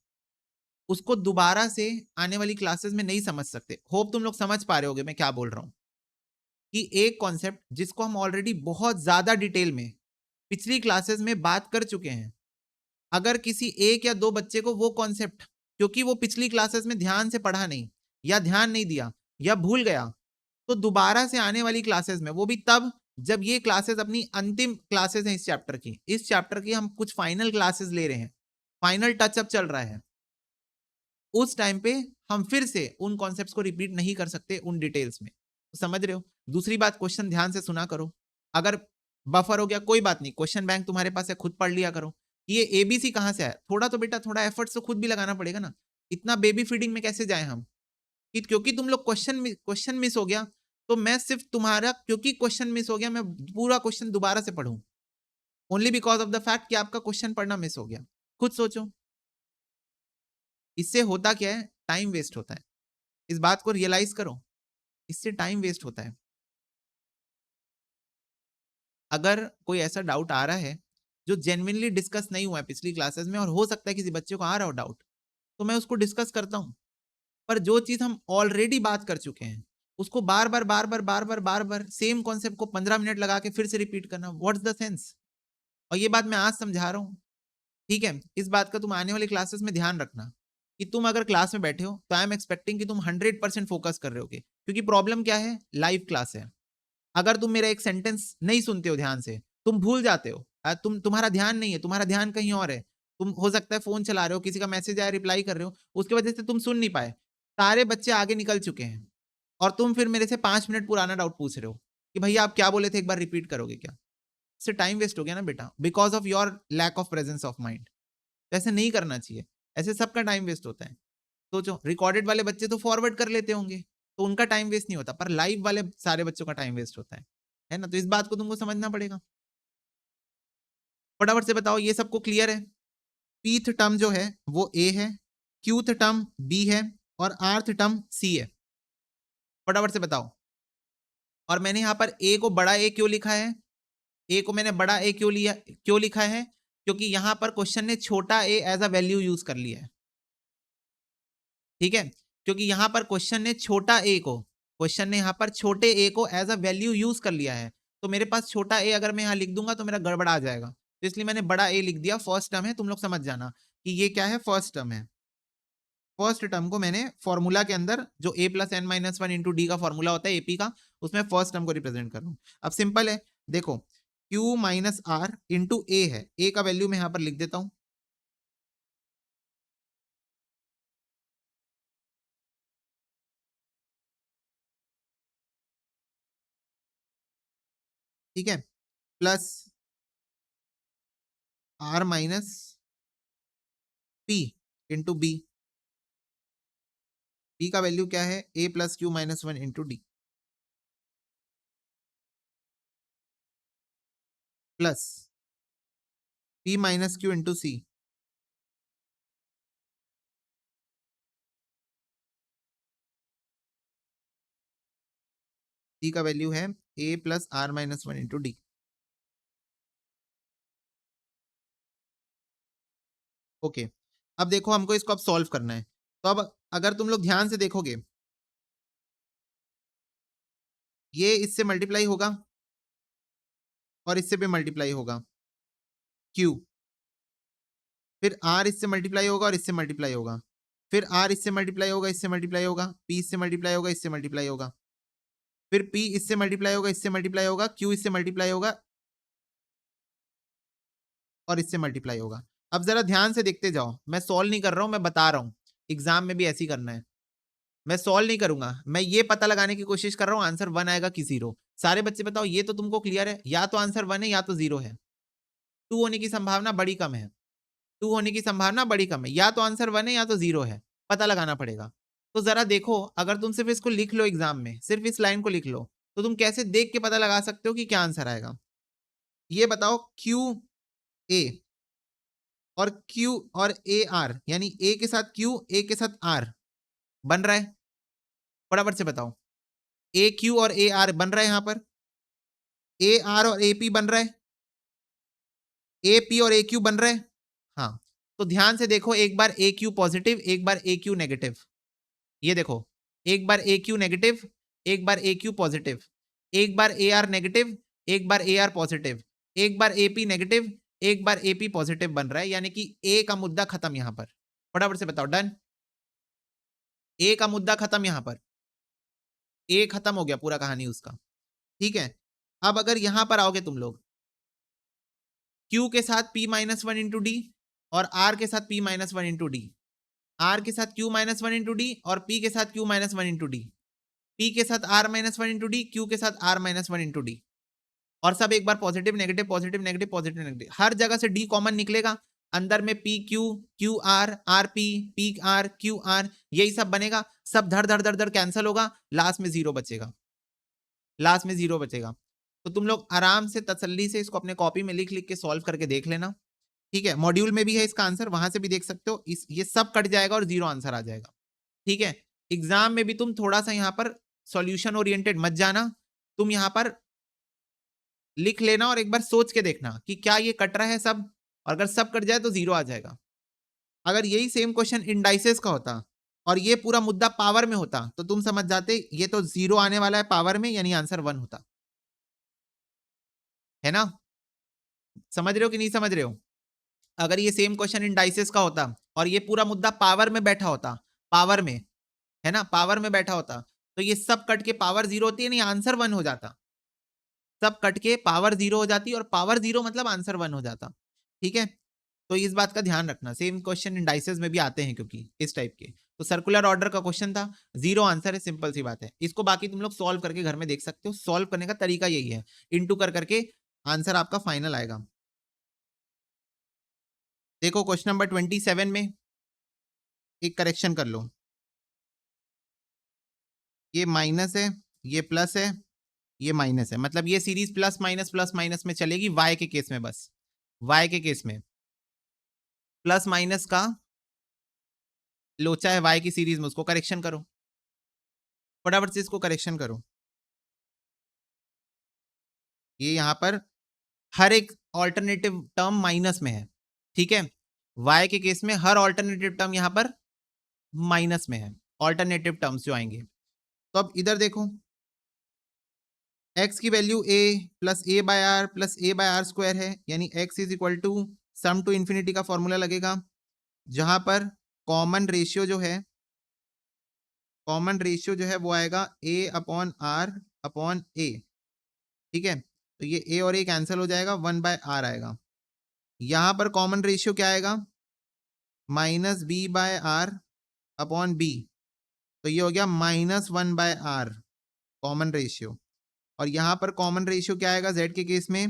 Speaker 1: उसको दोबारा से आने वाली क्लासेस में नहीं समझ सकते। होप तुम लोग समझ पा रहे होगे मैं क्या बोल रहा हूं, कि एक कॉन्सेप्ट जिसको हम ऑलरेडी बहुत ज्यादा डिटेल में पिछली क्लासेस में बात कर चुके हैं, अगर किसी एक या दो बच्चे को वो कॉन्सेप्ट, क्योंकि वो पिछली क्लासेस में ध्यान से पढ़ा नहीं या ध्यान नहीं दिया या भूल गया, तो दोबारा से आने वाली क्लासेस में, वो भी तब जब ये क्लासेस अपनी अंतिम क्लासेस हैं इस चैप्टर की, इस चैप्टर की हम कुछ फाइनल क्लासेस ले रहे हैं, फाइनल टचअप चल रहा है, उस टाइम पे हम फिर से उन कॉन्सेप्ट्स को रिपीट नहीं कर सकते उन डिटेल्स में। तो समझ रहे हो। दूसरी बात, क्वेश्चन ध्यान से सुना करो, अगर बफर हो गया कोई बात नहीं, क्वेश्चन बैंक तुम्हारे पास है, खुद पढ़ लिया करो। ये एबीसी कहां से आया, थोड़ा तो बेटा थोड़ा एफर्ट्स तो खुद भी लगाना पड़ेगा ना, इतना बेबी फीडिंग में कैसे जाए हम, कि क्योंकि तुम लोग क्वेश्चन मिस हो गया तो मैं सिर्फ तुम्हारा, क्योंकि क्वेश्चन मिस हो गया मैं पूरा क्वेश्चन दोबारा से पढ़ूं, only because of the fact कि आपका क्वेश्चन पढ़ना मिस हो गया। खुद सोचो, इससे होता क्या है, टाइम वेस्ट होता है। इस बात को रियलाइज करो, इससे टाइम वेस्ट होता है। अगर कोई ऐसा डाउट आ रहा है जो जेन्युइनली डिस्कस नहीं हुआ है पिछली क्लासेस में, और हो सकता है किसी बच्चे को आ रहा हो डाउट, तो मैं उसको डिस्कस करता हूं। पर जो चीज हम ऑलरेडी बात कर चुके हैं, उसको बार बार सेम कॉन्सेप्ट को 15 मिनट लगा के फिर से रिपीट करना, व्हाट्स द सेंस। और ये बात मैं आज समझा रहा हूं, ठीक है। इस बात का तुम आने वाली क्लासेस में ध्यान रखना, कि तुम अगर क्लास में बैठे हो तो आई एम एक्सपेक्टिंग कि तुम 100% फोकस कर रहे होगे, क्योंकि प्रॉब्लम क्या है, लाइव क्लास है। अगर तुम मेरा एक सेंटेंस नहीं सुनते हो ध्यान से, तुम भूल जाते हो, तुम्हारा ध्यान नहीं है, तुम्हारा ध्यान कहीं और है, तुम हो सकता है फोन चला रहे हो, किसी का मैसेज आया रिप्लाई कर रहे हो, उसकी वजह से तुम सुन नहीं पाए, सारे बच्चे आगे निकल चुके हैं, और तुम फिर मेरे से 5 मिनट पुराना डाउट पूछ रहे हो कि भैया आप क्या बोले थे, एक बार रिपीट करोगे क्या। इससे टाइम वेस्ट हो गया ना बेटा, because of your lack of presence of mind. ऐसे नहीं करना चाहिए, ऐसे सबका टाइम वेस्ट होता है। सोचो, रिकॉर्डेड वाले बच्चे तो फॉरवर्ड कर लेते होंगे तो उनका टाइम वेस्ट नहीं होता, पर लाइव वाले सारे बच्चों का टाइम वेस्ट होता है ना। तो इस बात को तुमको समझना पड़ेगा। फटाफट से बताओ, ये सबको क्लियर है। पीथ टर्म जो है वो ए है, क्यूथ टर्म बी है और आर्थ टर्म सी है। फटाफट से बताओ। और मैंने यहां पर ए को बड़ा ए क्यों लिखा है, ए को मैंने बड़ा ए क्यों लिखा है, क्योंकि यहां पर क्वेश्चन ने छोटा ए एज अ वैल्यू यूज कर लिया है। ठीक है, क्योंकि यहां पर क्वेश्चन ने छोटा ए को, क्वेश्चन ने यहां पर छोटे ए को एज अ वैल्यू यूज कर लिया है। तो मेरे पास छोटा ए अगर मैं यहां लिख दूंगा तो मेरा गड़बड़ा आ जाएगा, तो इसलिए मैंने बड़ा ए लिख दिया। फर्स्ट टर्म है, तुम लोग समझ जाना कि ये क्या है, फर्स्ट टर्म है। फर्स्ट टर्म को मैंने फॉर्मूला के अंदर जो a plus N minus one into D का फॉर्मूला होता है एपी का, उसमें फर्स्ट टर्म को रिप्रेजेंट कर रहा हूं। अब सिंपल है, देखो q माइनस आर इंटू ए है, a का वैल्यू मैं यहां पर लिख देता हूं, ठीक है, plus R minus P into B, B का वैल्यू क्या है, a plus Q minus one into D, plus p minus Q into C, C का वैल्यू है a plus R minus one into D. Okay, अब देखो हमको इसको अब सॉल्व करना है, तो अब अगर तुम लोग ध्यान से देखोगे, ये इससे मल्टीप्लाई होगा और इससे भी मल्टीप्लाई होगा q, फिर r इससे मल्टीप्लाई होगा और इससे मल्टीप्लाई होगा, फिर r इससे मल्टीप्लाई होगा, इससे मल्टीप्लाई होगा, p इससे मल्टीप्लाई होगा, इससे मल्टीप्लाई होगा, फिर p इससे मल्टीप्लाई होगा, इससे मल्टीप्लाई होगा, q इससे मल्टीप्लाई होगा और इससे मल्टीप्लाई होगा। अब जरा ध्यान से देखते जाओ, मैं सॉल्व नहीं कर रहा हूं, मैं बता रहा हूं, एग्जाम में भी ऐसे ही करना है। मैं सॉल्व नहीं करूंगा, मैं ये पता लगाने की कोशिश कर रहा हूं आंसर वन आएगा कि जीरो। सारे बच्चे बताओ, ये तो तुमको क्लियर है, या तो आंसर वन है या तो जीरो है। टू होने की संभावना बड़ी कम है, टू होने की संभावना बड़ी कम है, या तो आंसर वन है या तो जीरो है, पता लगाना पड़ेगा। तो जरा देखो, अगर तुम सिर्फ इसको लिख लो एग्जाम में, सिर्फ इस लाइन को लिख लो, तो तुम कैसे देख के पता लगा सकते हो कि क्या आंसर आएगा। ये बताओ, क्यू ए और क्यू और ए आर, यानी ए के साथ क्यू, ए के साथ आर बन रहा है, फटाफट से बताओ। ए क्यू और ए आर बन रहा है, यहां पर ए आर और ए पी बन रहा है, ए पी और ए क्यू बन रहा है। हाँ, तो ध्यान से देखो, एक बार ए क्यू पॉजिटिव, एक बार ए क्यू नेगेटिव, ये देखो, एक बार ए क्यू नेगेटिव, एक बार ए क्यू पॉजिटिव, एक बार ए आर नेगेटिव, एक बार ए आर पॉजिटिव, एक बार ए पी नेगेटिव, एक बार ए पी पॉजिटिव बन रहा है, यानी कि ए का मुद्दा खत्म यहां पर। फटाफट से बताओ, डन, ए का मुद्दा खत्म यहां पर, ए खत्म हो गया पूरा कहानी उसका। ठीक है, अब अगर यहां पर आओगे तुम लोग, Q के साथ P minus one into D और R के साथ P minus one into D, R के साथ Q minus one into D और P के साथ Q minus one into D, P के साथ R minus one into D, Q के साथ R minus one into D, और सब एक बार positive negative positive negative positive negative, हर जगह से D कॉमन निकलेगा, अंदर में P Q, Q R, R P R, Q R, यही सब बनेगा, सब धड़ धड़ धड़ धड़ कैंसिल होगा, लास्ट में जीरो बचेगा, लास्ट में जीरो बचेगा। तो तुम लोग आराम से तसल्ली से इसको अपने कॉपी में लिख लिख के सॉल्व करके देख लेना। ठीक है, मॉड्यूल में भी है इसका आंसर, वहां से भी देख सकते हो, ये सब कट जाएगा और जीरो आंसर आ जाएगा। ठीक है, एग्जाम में भी तुम थोड़ा सा यहाँ पर सॉल्यूशन ओरिएंटेड मत जाना, तुम यहाँ पर लिख लेना और एक बार सोच के देखना कि क्या ये कट रहा है सब, और अगर सब कट जाए तो जीरो आ जाएगा। अगर यही सेम क्वेश्चन इंडाइसेस का होता और ये पूरा मुद्दा पावर में होता तो तुम समझ जाते ये तो जीरो आने वाला है पावर में, यानी आंसर वन होता है ना। समझ रहे हो कि नहीं समझ रहे हो। अगर ये सेम क्वेश्चन इंडाइसेस का होता और ये पूरा मुद्दा पावर में बैठा होता, पावर में, है ना, पावर में बैठा होता, तो ये सब कट के पावर जीरो होती है, नहीं आंसर वन हो जाता, सब कट के पावर जीरो हो जाती और पावर जीरो मतलब आंसर वन हो जाता। ठीक है, तो इस बात का ध्यान रखना, सेम क्वेश्चन इंडाइसेस में भी आते हैं क्योंकि इस टाइप के। तो सर्कुलर ऑर्डर का क्वेश्चन था, जीरो आंसर है, सिंपल सी बात है। इसको बाकी तुम लोग सॉल्व करके घर में देख सकते हो, सॉल्व करने का तरीका यही है, इनटू कर करके आंसर आपका फाइनल आएगा। देखो क्वेश्चन नंबर 27 में एक करेक्शन कर लो, ये माइनस है, ये प्लस है, ये माइनस है, मतलब ये सीरीज प्लस माइनस में चलेगी y के केस में, बस y के केस में प्लस माइनस का लोचा है y की सीरीज में, उसको करेक्शन करो, फटाफट से इसको करेक्शन करो। ये यहां पर हर एक ऑल्टरनेटिव टर्म माइनस में है, ठीक है, y के केस में हर ऑल्टरनेटिव टर्म यहां पर माइनस में है, ऑल्टरनेटिव टर्म्स जो आएंगे। तो अब इधर देखो, x की value a plus A by R plus A by R square है, यानी x is equal to sum to infinity का फॉर्मूला लगेगा, जहां पर कॉमन रेशियो जो है, कॉमन रेशियो जो है वो आएगा A upon R upon A, ठीक है। तो ये A और A कैंसिल हो जाएगा, 1/R आएगा। यहां पर कॉमन रेशियो क्या आएगा, -B/R अपॉन B, तो ये हो गया -1/R कॉमन रेशियो। और यहां पर कॉमन रेशियो क्या आएगा Z के केस में,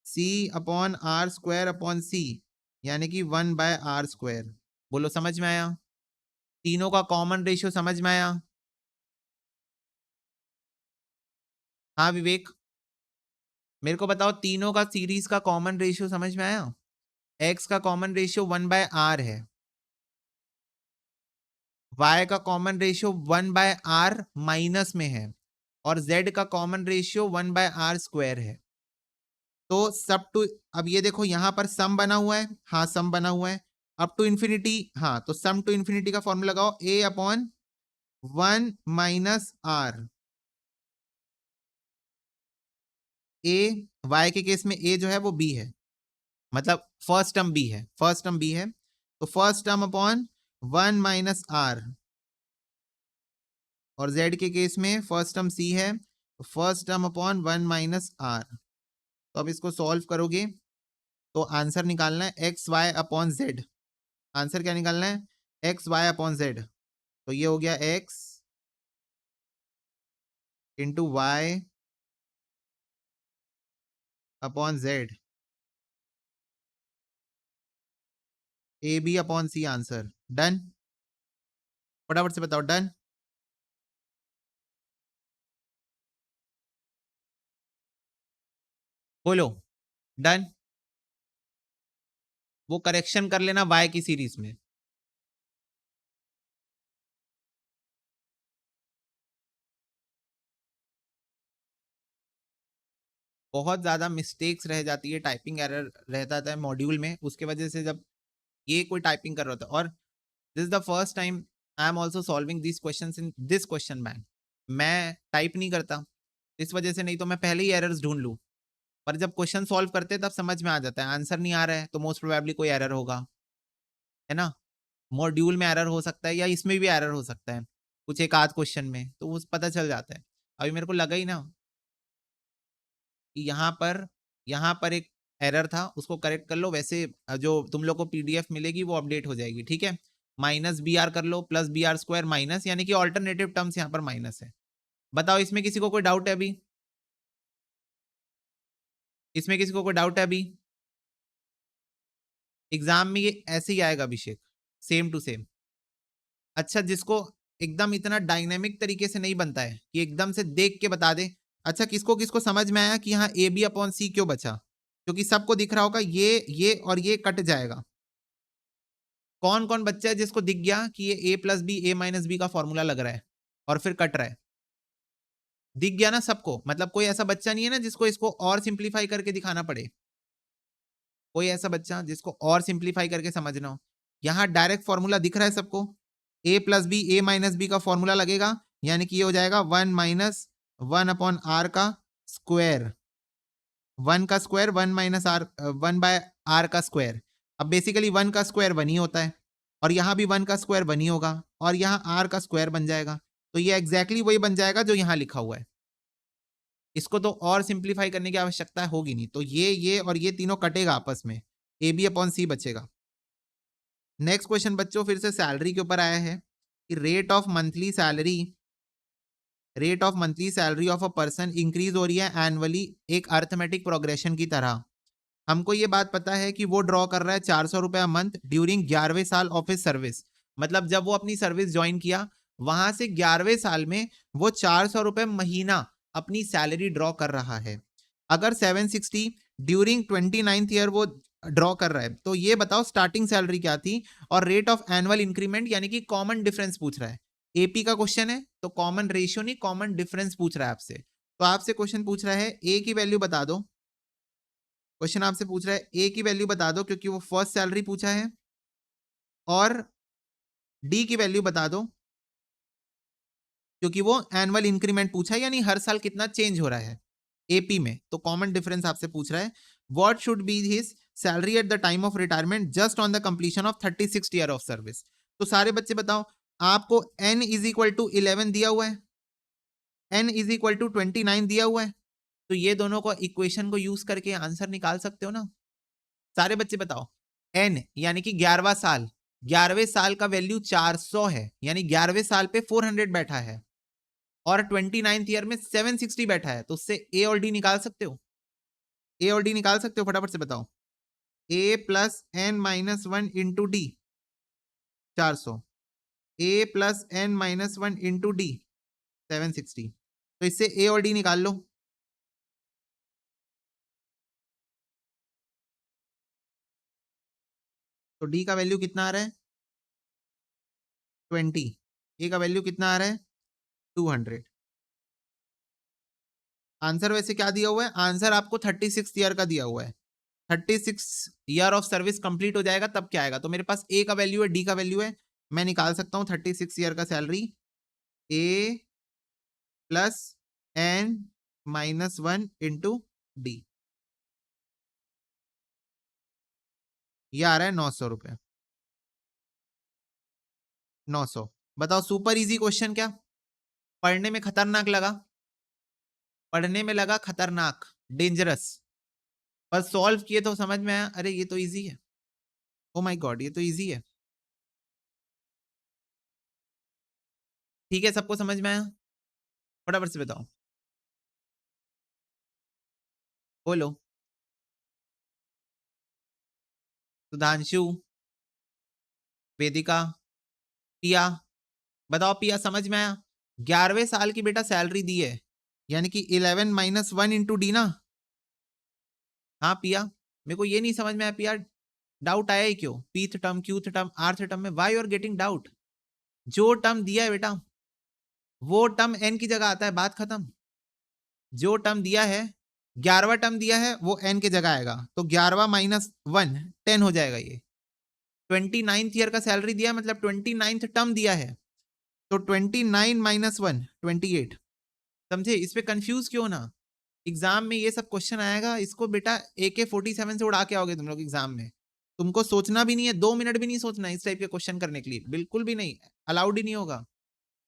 Speaker 1: C upon R square upon C, यानी कि 1/R²। बोलो समझ में आया, तीनों का कॉमन रेशियो समझ में आया। हाँ विवेक, मेरे को बताओ, तीनों का सीरीज का कॉमन रेशियो समझ में आया। एक्स का कॉमन रेशियो 1/R है, y का कॉमन रेशियो 1/R माइनस में है, और z का कॉमन रेशियो 1/R² है। तो सब टू, अब ये देखो यहां पर सम बना हुआ है, हाँ सम बना हुआ है, अप टू इन्फिनिटी, हाँ तो सम टू इन्फिनिटी का फॉर्मूला लगाओ, a अपॉन 1 माइनस आर। ए, y के केस में a जो है वो b है, मतलब फर्स्ट टर्म b है, फर्स्ट टर्म b है, तो first term upon 1 minus R. और z के केस में फर्स्ट टर्म c है, तो first term upon 1 minus R. तो अब इसको सॉल्व करोगे तो आंसर निकालना है X Y upon Z. Answer क्या निकालना है, एक्स वाई अपॉन जेड। तो ये हो गया X into Y upon Z, A B upon C answer. Done, फटाफट से बताओ डन। बोलो डन। वो करेक्शन कर लेना वाई की सीरीज में। बहुत ज्यादा मिस्टेक्स रह जाती है, टाइपिंग एरर रहता था मॉड्यूल में, उसके वजह से जब ये कोई टाइपिंग कर रहा था, और this is the first time I am also solving this question in this question bank. मैं टाइप नहीं करता इस वजह से, नहीं तो मैं पहले ही एरर्स ढूंढ लूं, पर जब क्वेश्चन सॉल्व करते हैं तब समझ में आ जाता है आंसर नहीं आ रहा है तो मोस्ट प्रोबेबली कोई एरर होगा, है ना। मॉड्यूल में एरर हो सकता है या इसमें भी एरर हो सकता है कुछ एक आध क्वेश्चन में, तो वो पता चल जाता है। अभी मेरे को लगा ही ना कि यहाँ पर एक एरर था, उसको करेक्ट कर लो, वैसे जो तुम लोग को पीडीएफ मिलेगी वो अपडेट हो जाएगी, ठीक है। -BR कर लो, +BR² माइनस, यानी कि ऑल्टरनेटिव टर्म्स यहाँ पर माइनस है। बताओ इसमें किसी को कोई डाउट है अभी, इसमें किसी को कोई डाउट है अभी। एग्जाम में ये ऐसे ही आएगा अभिषेक, सेम टू सेम। अच्छा, जिसको एकदम इतना डायनेमिक तरीके से नहीं बनता है कि एकदम से देख के बता दे। अच्छा, किसको किसको समझ में आया कि यहाँ ए बी अपॉन सी क्यों बचा, क्योंकि सबको दिख रहा होगा ये और ये कट जाएगा। कौन कौन बच्चा है जिसको दिख गया कि ये a plus B, a minus B का फॉर्मूला लग रहा है और फिर कट रहा है, दिख गया ना सबको। मतलब कोई ऐसा बच्चा नहीं है ना जिसको इसको और सिंप्लीफाई करके दिखाना पड़े, कोई ऐसा बच्चा जिसको और सिंप्लीफाई करके समझना हो। यहां डायरेक्ट फॉर्मूला दिख रहा है सबको, a plus B, a minus B का फॉर्मूला लगेगा, यानी कि ये हो जाएगा 1 माइनस 1 अपॉन आर का स्क्वायर, 1 का स्क्वायर 1 माइनस आर, 1/r का स्क्वायर। अब बेसिकली 1 का स्क्वायर 1 ही होता है, और यहां भी 1 का स्क्वायर 1 ही होगा, और यहां r का स्क्वायर बन जाएगा। तो ये एग्जैक्टली वही बन जाएगा जो यहां लिखा हुआ है। इसको तो और सिंप्लीफाई करने की आवश्यकता होगी नहीं, तो ये और ये तीनों कटेगा आपस में, ए बी अपॉन सी बचेगा। नेक्स्ट क्वेश्चन बच्चों फिर से सैलरी के ऊपर आया है कि rate of monthly salary of a person increase हो रही है एनुअली एक अर्थमेटिक प्रोग्रेशन की तरह। हमको ये बात पता है कि वो ड्रॉ कर रहा है 400 रुपए मंथ ड्यूरिंग 11वें साल ऑफ हिज सर्विस। मतलब जब वो अपनी सर्विस ज्वाइन किया, वहां से 11वें साल में वो 400 रुपए महीना अपनी सैलरी ड्रॉ कर रहा है। अगर 760 ड्यूरिंग 29th ईयर वो ड्रॉ कर रहा है, तो ये बताओ स्टार्टिंग सैलरी क्या थी और रेट ऑफ एनुअल इंक्रीमेंट, यानी कि कॉमन डिफरेंस पूछ रहा है। एपी का क्वेश्चन है तो कॉमन रेशियो नहीं, कॉमन डिफरेंस पूछ रहा है आपसे। तो आपसे क्वेश्चन पूछ रहा है ए की वैल्यू बता दो, क्वेश्चन आपसे पूछ रहा है ए की वैल्यू बता दो क्योंकि वो फर्स्ट सैलरी पूछा है, और डी की वैल्यू बता दो क्योंकि वो एनुअल इंक्रीमेंट पूछा है, यानी हर साल कितना चेंज हो रहा है एपी में। तो कॉमन डिफरेंस आपसे पूछ रहा है what should be his salary at the time of retirement just on the completion of 36th year of service. तो सारे बच्चे बताओ, आपको n इज इक्वल टू 11 दिया हुआ है, n इज इक्वल टू 29 दिया हुआ है, तो ये दोनों को इक्वेशन को यूज करके आंसर निकाल सकते हो ना। सारे बच्चे बताओ, n यानी कि 11वां साल, 11वें साल का वैल्यू 400 है, यानी 11वें साल पे 400 बैठा है, और 29th ईयर में 760 बैठा है, तो उससे ए और डी निकाल सकते हो। ए और डी निकाल सकते हो, फटाफट से बताओ। A plus N minus one into D 400, A plus N minus one into D 760, तो इससे ए और डी निकाल लो। तो डी का वैल्यू कितना आ रहा है 20, ए का वैल्यू कितना आ रहा है 200। आंसर वैसे क्या दिया हुआ है, आंसर आपको 36 ईयर का दिया हुआ है, 36 ईयर ऑफ सर्विस कंप्लीट हो जाएगा तब क्या आएगा। तो मेरे पास ए का वैल्यू है, डी का वैल्यू है, मैं निकाल सकता हूं 36 ईयर का salary, A plus N minus one into D, ये आ रहा है 900 रुपए, 900। बताओ सुपर इजी क्वेश्चन क्या, पढ़ने में खतरनाक लगा, पढ़ने में लगा खतरनाक, डेंजरस, पर सॉल्व किए तो समझ में आया, अरे ये तो इजी है, ओ माय गॉड ये तो इजी है। ठीक है, सबको समझ में आया, फटाफट से बताओ, बोलो। सुधांशु, वेदिका, पिया, बताओ पिया समझ में आया। 11वें साल की बेटा सैलरी दी है, यानी कि 11 माइनस वन इंटू डी ना। हाँ पिया, मेरे को ये नहीं समझ में आया पिया, डाउट आया ही क्यों, पीथ टर्म, क्यूथ टर्म, आर्थ टर्म में वाई आर गेटिंग डाउट। जो टर्म दिया है बेटा वो टर्म एन की जगह आता है, बात खत्म। जो टर्म दिया है, 11वां टर्म दिया है वो एन की जगह आएगा, तो 11वां माइनस वन 10 हो जाएगा। ये 29th ईयर का सैलरी दिया है, मतलब 29th टर्म दिया है, तो 29 माइनस वन 28। समझे, इस पे कंफ्यूज क्यों ना, एग्जाम में ये सब क्वेश्चन आएगा, इसको बेटा AK-47 से उड़ा के आओगे तुम लोग एग्जाम में। तुमको सोचना भी नहीं है, 2 मिनट भी नहीं सोचना है इस टाइप के क्वेश्चन करने के लिए, बिल्कुल भी नहीं, अलाउड ही नहीं होगा।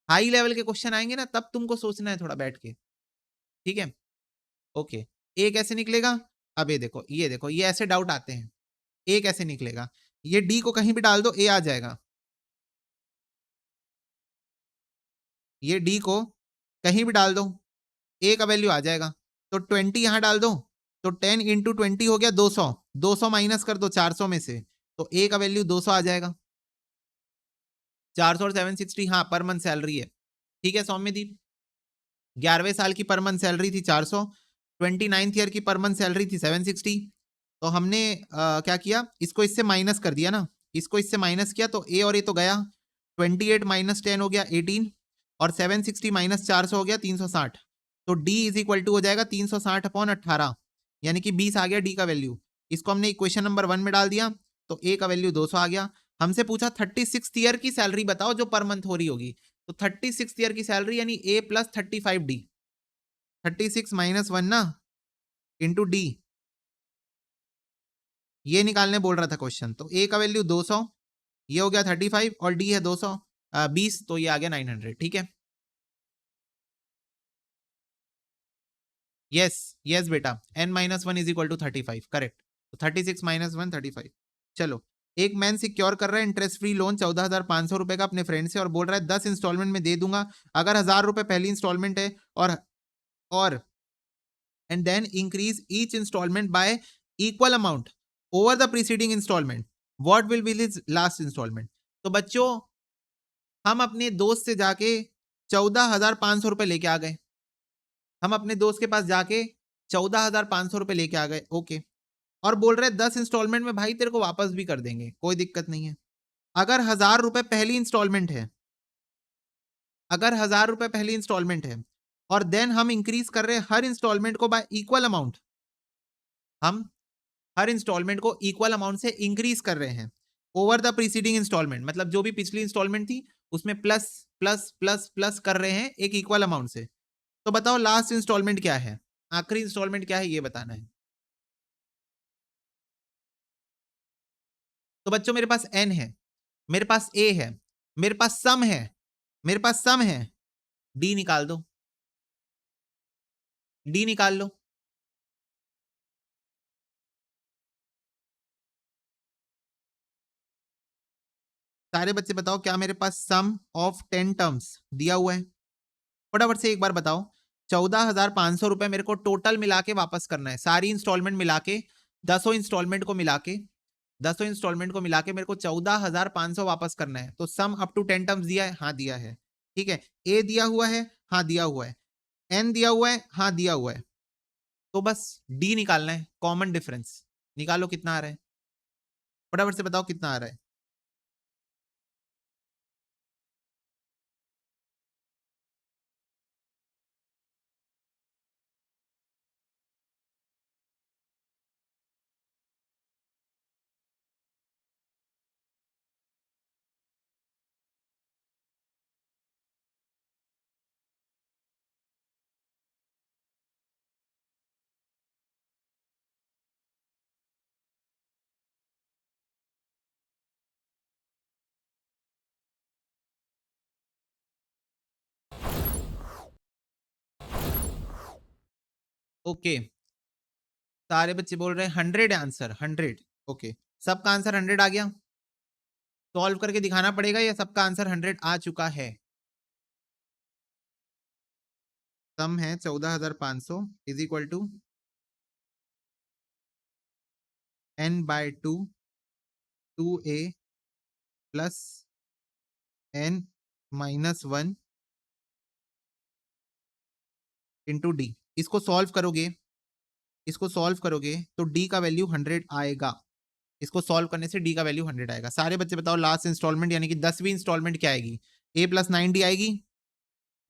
Speaker 1: हाई लेवल के क्वेश्चन आएंगे ना तब तुमको सोचना है थोड़ा बैठ के, ठीक है। ओके, ए कैसे निकलेगा, अब ये देखो ये ऐसे डाउट आते हैं, ए कैसे निकलेगा, ये डी को कहीं भी डाल दो ए आ जाएगा, ये डी को कहीं भी डाल दो ए का वैल्यू आ जाएगा। तो 20 यहां डाल दो, तो 10 इंटू 20 हो गया 200, 200 माइनस कर दो 400 में से, तो ए का वैल्यू 200 आ जाएगा। 400 और 760, हाँ पर मंथ सैलरी है, ठीक है सौम्यदीप। 11वें साल की पर मंथ सैलरी थी 400, 29th ईयर की पर मंथ सैलरी थी 760। तो हमने क्या किया, इसको इससे माइनस कर दिया ना, इसको इससे माइनस किया तो ए और ए तो गया, 28 माइनस 10 हो गया 18, और 760 माइनस 400 हो गया 360। तो डी इज इक्वल टू हो जाएगा 360/18, यानी कि 20 आ गया डी का वैल्यू। इसको हमने इक्वेशन नंबर 1 में डाल दिया, तो ए का वैल्यू 200 आ गया। हमसे पूछा 36 ईयर की सैलरी बताओ जो पर मंथ हो रही होगी, तो 36 ईयर की सैलरी यानी ए प्लस 35D, 36 माइनस वन ना इंटू डी, ये निकालने बोल रहा था क्वेश्चन। तो ए का वैल्यू 200, ये हो गया 35, और डी है 200 20, तो ये आ गया 900, ठीक है। यस यस बेटा, n minus one is equal to 35, correct. तो 36 माइनस वन 35। चलो, एक मैन सिक्योर कर रहा है इंटरेस्ट फ्री लोन 14,500 रुपए का अपने फ्रेंड से, और बोल रहा है 10 इंस्टॉलमेंट में दे दूंगा, अगर 1,000 रुपए पहली इंस्टॉलमेंट है, और and then increase each instalment by equal amount over the preceding instalment, what will be his last instalment. तो बच्चों हम अपने दोस्त से जाके 14,500 रुपए लेके आ गए, हम अपने दोस्त के पास जाके 14,500 रुपए लेके आ गए, ओके, और बोल रहे 10 इंस्टॉलमेंट में भाई तेरे को वापस भी कर देंगे, कोई दिक्कत नहीं है। अगर 1,000 रुपए पहली इंस्टॉलमेंट है, अगर 1,000 रुपए पहली इंस्टॉलमेंट है, और देन हम इंक्रीज कर रहे हैं हर इंस्टॉलमेंट को बाय इक्वल अमाउंट, हम हर इंस्टॉलमेंट को इक्वल अमाउंट से इंक्रीज कर रहे हैं ओवर द प्रीसीडिंग इंस्टॉलमेंट, मतलब जो भी पिछली इंस्टॉलमेंट थी उसमें प्लस प्लस प्लस प्लस कर रहे हैं एक इक्वल अमाउंट से। तो बताओ लास्ट इंस्टॉलमेंट क्या है, आखिरी इंस्टॉलमेंट क्या है, ये बताना है। तो बच्चों मेरे पास n है, मेरे पास ए है, मेरे पास सम है, मेरे पास सम है, डी निकाल दो, डी निकाल लो। सारे बच्चे बताओ, क्या मेरे पास सम ऑफ 10 टर्म्स दिया हुआ है? फटाफट से एक बार बताओ। 14,500 रुपए मेरे को टोटल मिला के वापस करना है, सारी इंस्टॉलमेंट मिला के, दसों इंस्टॉलमेंट को मिला के, दसों इंस्टॉलमेंट को मिला के मेरे को 14,500 वापस करना है। तो सम अप टू 10 टर्म्स दिया है, हाँ दिया है, ठीक है। ए दिया हुआ है, हाँ दिया हुआ है। एन दिया हुआ है, हाँ दिया हुआ है। तो बस डी निकालना है, कॉमन डिफरेंस निकालो, कितना आ रहा है? फटाफट से बताओ कितना आ रहा है। ओके, सारे बच्चे बोल रहे हैं 100 आंसर, 100। ओके, सबका आंसर 100 आ गया? सॉल्व करके दिखाना पड़ेगा या सबका आंसर 100 आ चुका है? सम है 14,500 is equal to n/2 2a plus n-1 into D. इसको सॉल्व करोगे, इसको सॉल्व करोगे तो डी का वैल्यू 100 आएगा। इसको सॉल्व करने से डी का वैल्यू 100 आएगा। सारे बच्चे बताओ लास्ट इंस्टॉलमेंट यानी कि 10वीं इंस्टॉलमेंट क्या आएगी? a प्लस 9d आएगी।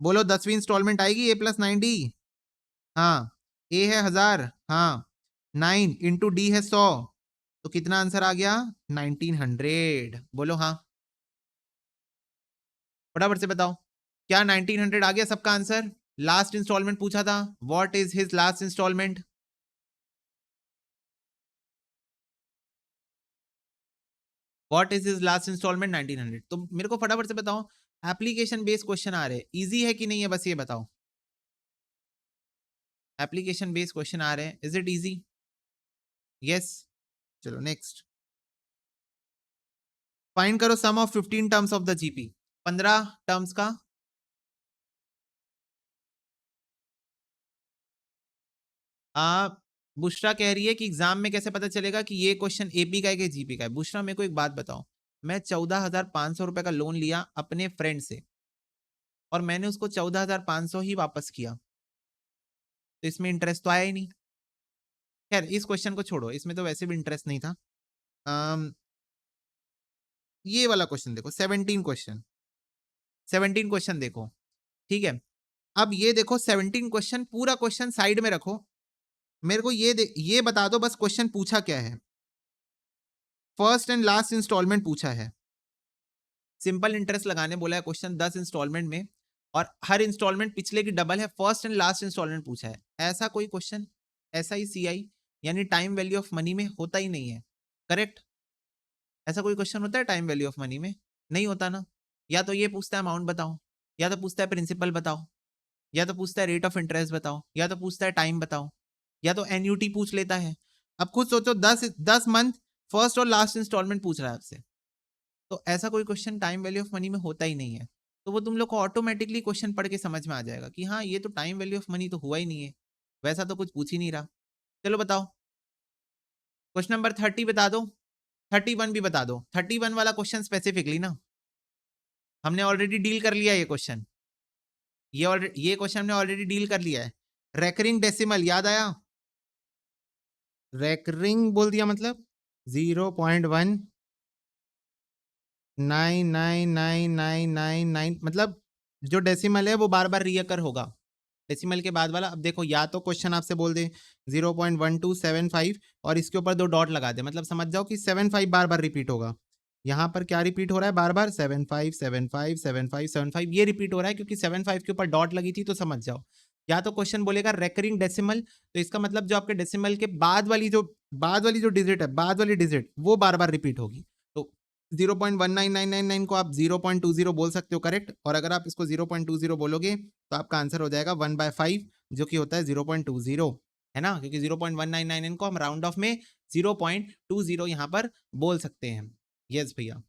Speaker 1: बोलो 10वीं इंस्टॉलमेंट आएगी a प्लस 9d? हाँ। a है 1000, हाँ। 9 इंटू डी है 100, तो कितना आंसर आ गया? 1900। बोलो हाँ, फटाफट से बताओ, क्या 1900 आ गया सबका आंसर? लास्ट इंस्टॉलमेंट पूछा था, what is his last instalment? What is his last instalment? 1900। तो मेरे को फटाफट से बताओ, एप्लीकेशन बेस्ड क्वेश्चन आ रहे हैं, इजी है कि नहीं है, बस ये बताओ। एप्लीकेशन बेस्ड क्वेश्चन आ रहे हैं, इज इट इजी? यस। चलो नेक्स्ट, फाइंड करो sum of 15 terms of the GP. 15 terms का। बुशरा कह रही है कि एग्जाम में कैसे पता चलेगा कि ये क्वेश्चन एपी का है कि जीपी का है। बुशरा मेरे को एक बात बताओ, मैं 14,500 रुपए का लोन लिया अपने फ्रेंड से और मैंने उसको 14,500 ही वापस किया, तो इसमें इंटरेस्ट तो आया ही नहीं। खैर इस क्वेश्चन को छोड़ो, इसमें तो वैसे भी इंटरेस्ट नहीं था। ये वाला क्वेश्चन देखो, 17 क्वेश्चन देखो, ठीक है। अब ये देखो 17 क्वेश्चन, पूरा क्वेश्चन साइड में रखो, मेरे को ये बता दो बस क्वेश्चन पूछा क्या है। फर्स्ट एंड लास्ट इंस्टॉलमेंट पूछा है, सिंपल इंटरेस्ट लगाने बोला है क्वेश्चन 10 इंस्टॉलमेंट में, और हर इंस्टॉलमेंट पिछले की डबल है। फर्स्ट एंड लास्ट इंस्टॉलमेंट पूछा है, ऐसा कोई क्वेश्चन ऐसा ही सीआई यानी टाइम वैल्यू ऑफ मनी में होता ही नहीं है। करेक्ट? ऐसा कोई क्वेश्चन होता है टाइम वैल्यू ऑफ मनी में? नहीं होता ना। या तो ये पूछता है अमाउंट बताओ, या तो पूछता है प्रिंसिपल बताओ, या तो पूछता है रेट ऑफ इंटरेस्ट बताओ, या तो पूछता है टाइम बताओ, या तो एनयूटी पूछ लेता है। अब खुद सोचो, 10 मंथ फर्स्ट और लास्ट इंस्टॉलमेंट पूछ रहा है आपसे, तो ऐसा कोई question time value of money में होता ही नहीं है। तो वो तुम लोग को ऑटोमेटिकली क्वेश्चन पढ़ के समझ में आ जाएगा कि हाँ ये तो टाइम वैल्यू ऑफ मनी तो हुआ ही नहीं है, वैसा तो कुछ पूछ ही नहीं रहा। चलो बताओ, क्वेश्चन नंबर 30 बता दो, 31 भी बता दो। 31 वाला क्वेश्चन स्पेसिफिकली ना, हमने ऑलरेडी डील कर लिया ये क्वेश्चन, ये क्वेश्चन हमने ऑलरेडी डील कर लिया है। रेकरिंग डेसिमल याद आया? रेकरिंग बोल दिया मतलब 0.1999999, मतलब जो डेसिमल है वो बार बार रियकर होगा। डेसिमल के बाद वाला, अब देखो या तो क्वेश्चन आपसे बोल दे 0.1275 और इसके ऊपर 2 डॉट लगा दे, मतलब समझ जाओ कि 75 बार बार रिपीट होगा। यहाँ पर क्या रिपीट हो रहा है बार बार? 75 ये रिपीट हो रहा है क्योंकि 75 के ऊपर डॉट लगी थी, तो समझ जाओ। या तो क्वेश्चन बोलेगा रेकरिंग डेसिमल, तो इसका मतलब जो आपके डेसिमल के बाद वाली जो डिजिट है, बाद वाली डिजिट वो बार बार रिपीट होगी। तो 0.19999 को आप 0.20 बोल सकते हो, करेक्ट। और अगर आप इसको 0.20 बोलोगे तो आपका आंसर हो जाएगा 1/5, जो कि होता है 0.20, है ना, क्योंकि 0.199 को हम राउंड ऑफ में 0.20 यहां पर बोल सकते हैं। यस भैया।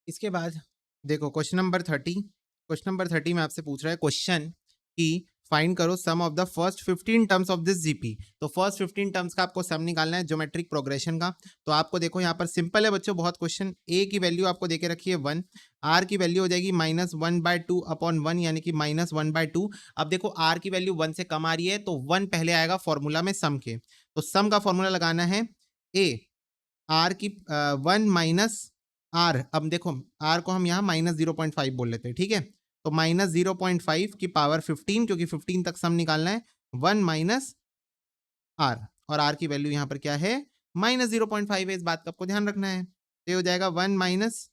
Speaker 1: इसके बाद देखो क्वेश्चन नंबर 30। क्वेश्चन नंबर 30 में आपसे पूछ रहा है क्वेश्चन कि फाइंड करो sum of the first 15 terms of this GP. तो फर्स्ट 15 टर्म्स का आपको सम निकालना है ज्योमेट्रिक प्रोग्रेशन का। तो आपको देखो यहाँ पर सिंपल है बच्चों बहुत। क्वेश्चन ए की वैल्यू आपको देके रखी है 1, आर की वैल्यू हो जाएगी -1/2 अपॉन 1, यानी कि -1/2। अब देखो आर की वैल्यू 1 से कम आ रही है तो 1 पहले आएगा फॉर्मूला में सम के। तो सम का फॉर्मूला लगाना है ए आर की 1 माइनस आर। अब देखो आर को हम यहाँ -0.5 बोल लेते हैं, ठीक है। तो -0.5 की पावर 15, क्योंकि 15 तक सम निकालना है, 1 माइनस आर। और आर की वैल्यू यहाँ पर क्या है, -0.5 है। इस बात का आपको ध्यान रखना है। तो ये हो जाएगा 1 माइनस,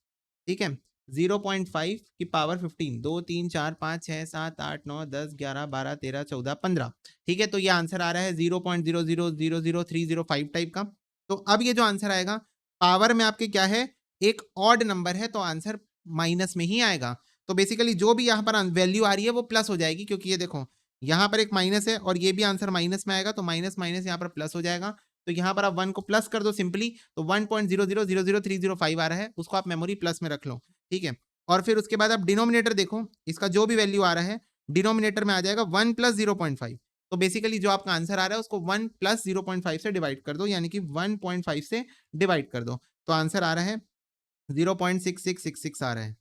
Speaker 1: ठीक है, 0.5 की पावर 15, 2 3 4 5 6 7 8 9 10 11 12 13 14 15, ठीक है। तो ये आंसर आ रहा है 0.000305 टाइप का। तो अब ये जो आंसर आएगा पावर में आपके क्या है, एक ऑड नंबर है, तो आंसर माइनस में ही आएगा। तो बेसिकली जो भी यहाँ पर वैल्यू आ रही है वो प्लस हो जाएगी, क्योंकि ये देखो यहाँ पर एक माइनस है और ये भी आंसर माइनस में आएगा, तो माइनस माइनस यहाँ पर प्लस हो जाएगा। तो यहाँ पर आप 1 को प्लस कर दो सिंपली, तो 1.000305 आ रहा है, उसको आप मेमोरी प्लस में रख लो, ठीक है। और फिर उसके बाद आप डिनोमिनेटर देखो, इसका जो भी वैल्यू आ रहा है डिनोमिनेटर में आ जाएगा 1 + 0.5। तो बेसिकली जो आपका आंसर आ रहा है उसको 1 + 0.5 से डिवाइड कर दो, यानी कि 1.5 से डिवाइड कर दो, तो आंसर आ रहा है 0.6666 आ रहा है,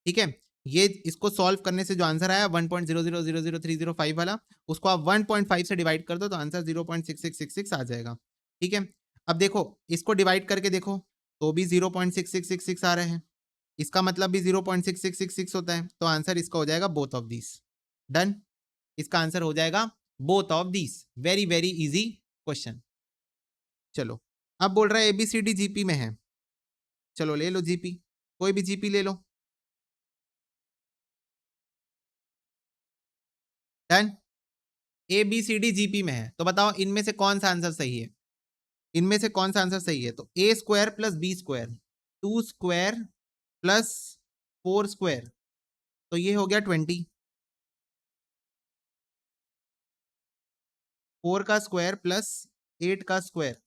Speaker 1: ठीक है। ये इसको सॉल्व करने से जो आंसर आया 1.00000305 वाला, उसको आप 1.5 से डिवाइड कर दो तो आंसर 0.6666 आ जाएगा, ठीक है। अब देखो इसको डिवाइड करके देखो तो भी 0.6666 आ रहे हैं, इसका मतलब भी 0.6666 होता है, तो आंसर इसका हो जाएगा बोथ ऑफ दीस। डन। इसका आंसर हो जाएगा both of these. Very very easy question. चलो अब बोल रहा है एबीसीडी जीपी में है। चलो ले लो जीपी, कोई भी जीपी ले लो। Done. A B C D GP में है, तो बताओ इनमें से कौन सा आंसर सही है। इनमें से कौन सा आंसर सही है, तो A square plus B square, 2 square plus 4 square, तो ये हो गया 20। 4 का स्क्वायर प्लस 8 का स्क्वायर,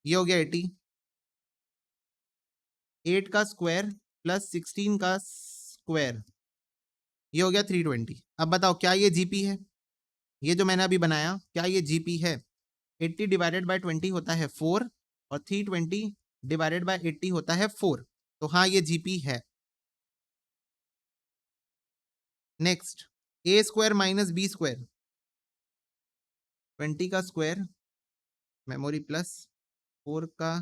Speaker 1: ये हो गया 80। 8 का स्क्वायर प्लस 16 का स्क्वायर, ये हो गया 320। अब बताओ क्या ये जीपी है, ये जो मैंने अभी बनाया क्या ये जीपी है। 80 डिवाइडेड बाय 20 होता है 4, और 320 डिवाइडेड बाय 80 होता है 4, तो हाँ ये जीपी है। नेक्स्ट, ए स्क्वायर माइनस बी स्क्वायर, 20 का स्क्वायर मेमोरी प्लस 4 का,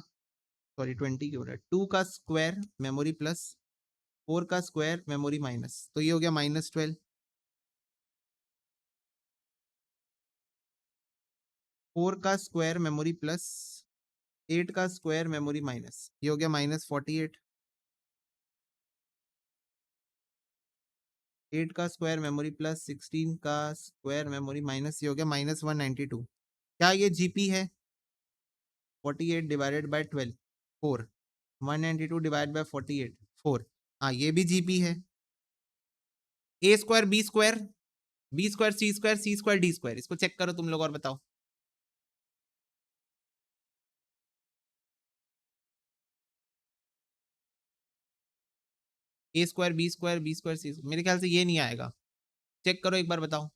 Speaker 1: सॉरी 20 क्यों हो रहा है, 2 का स्क्वायर मेमोरी प्लस 4 का स्क्वायर मेमोरी माइनस, तो ये हो गया -12। 4 का स्क्वायर मेमोरी प्लस 8 का स्क्वायर मेमोरी माइनस, ये हो गया -48। 8 का स्क्वायर मेमोरी प्लस 16 का स्क्वायर मेमोरी माइनस, ये हो गया -192। क्या ये जीपी है। 48 डिवाइडेड बाय 12 4, 192 डिवाइड बाय 48 4, हाँ ये भी जीपी है। A square B square, B square C square, C square D square, इसको चेक करो तुम लोग और बताओ। A square B square, B square C, मेरे ख्याल से ये नहीं आएगा, चेक करो एक बार बताओ।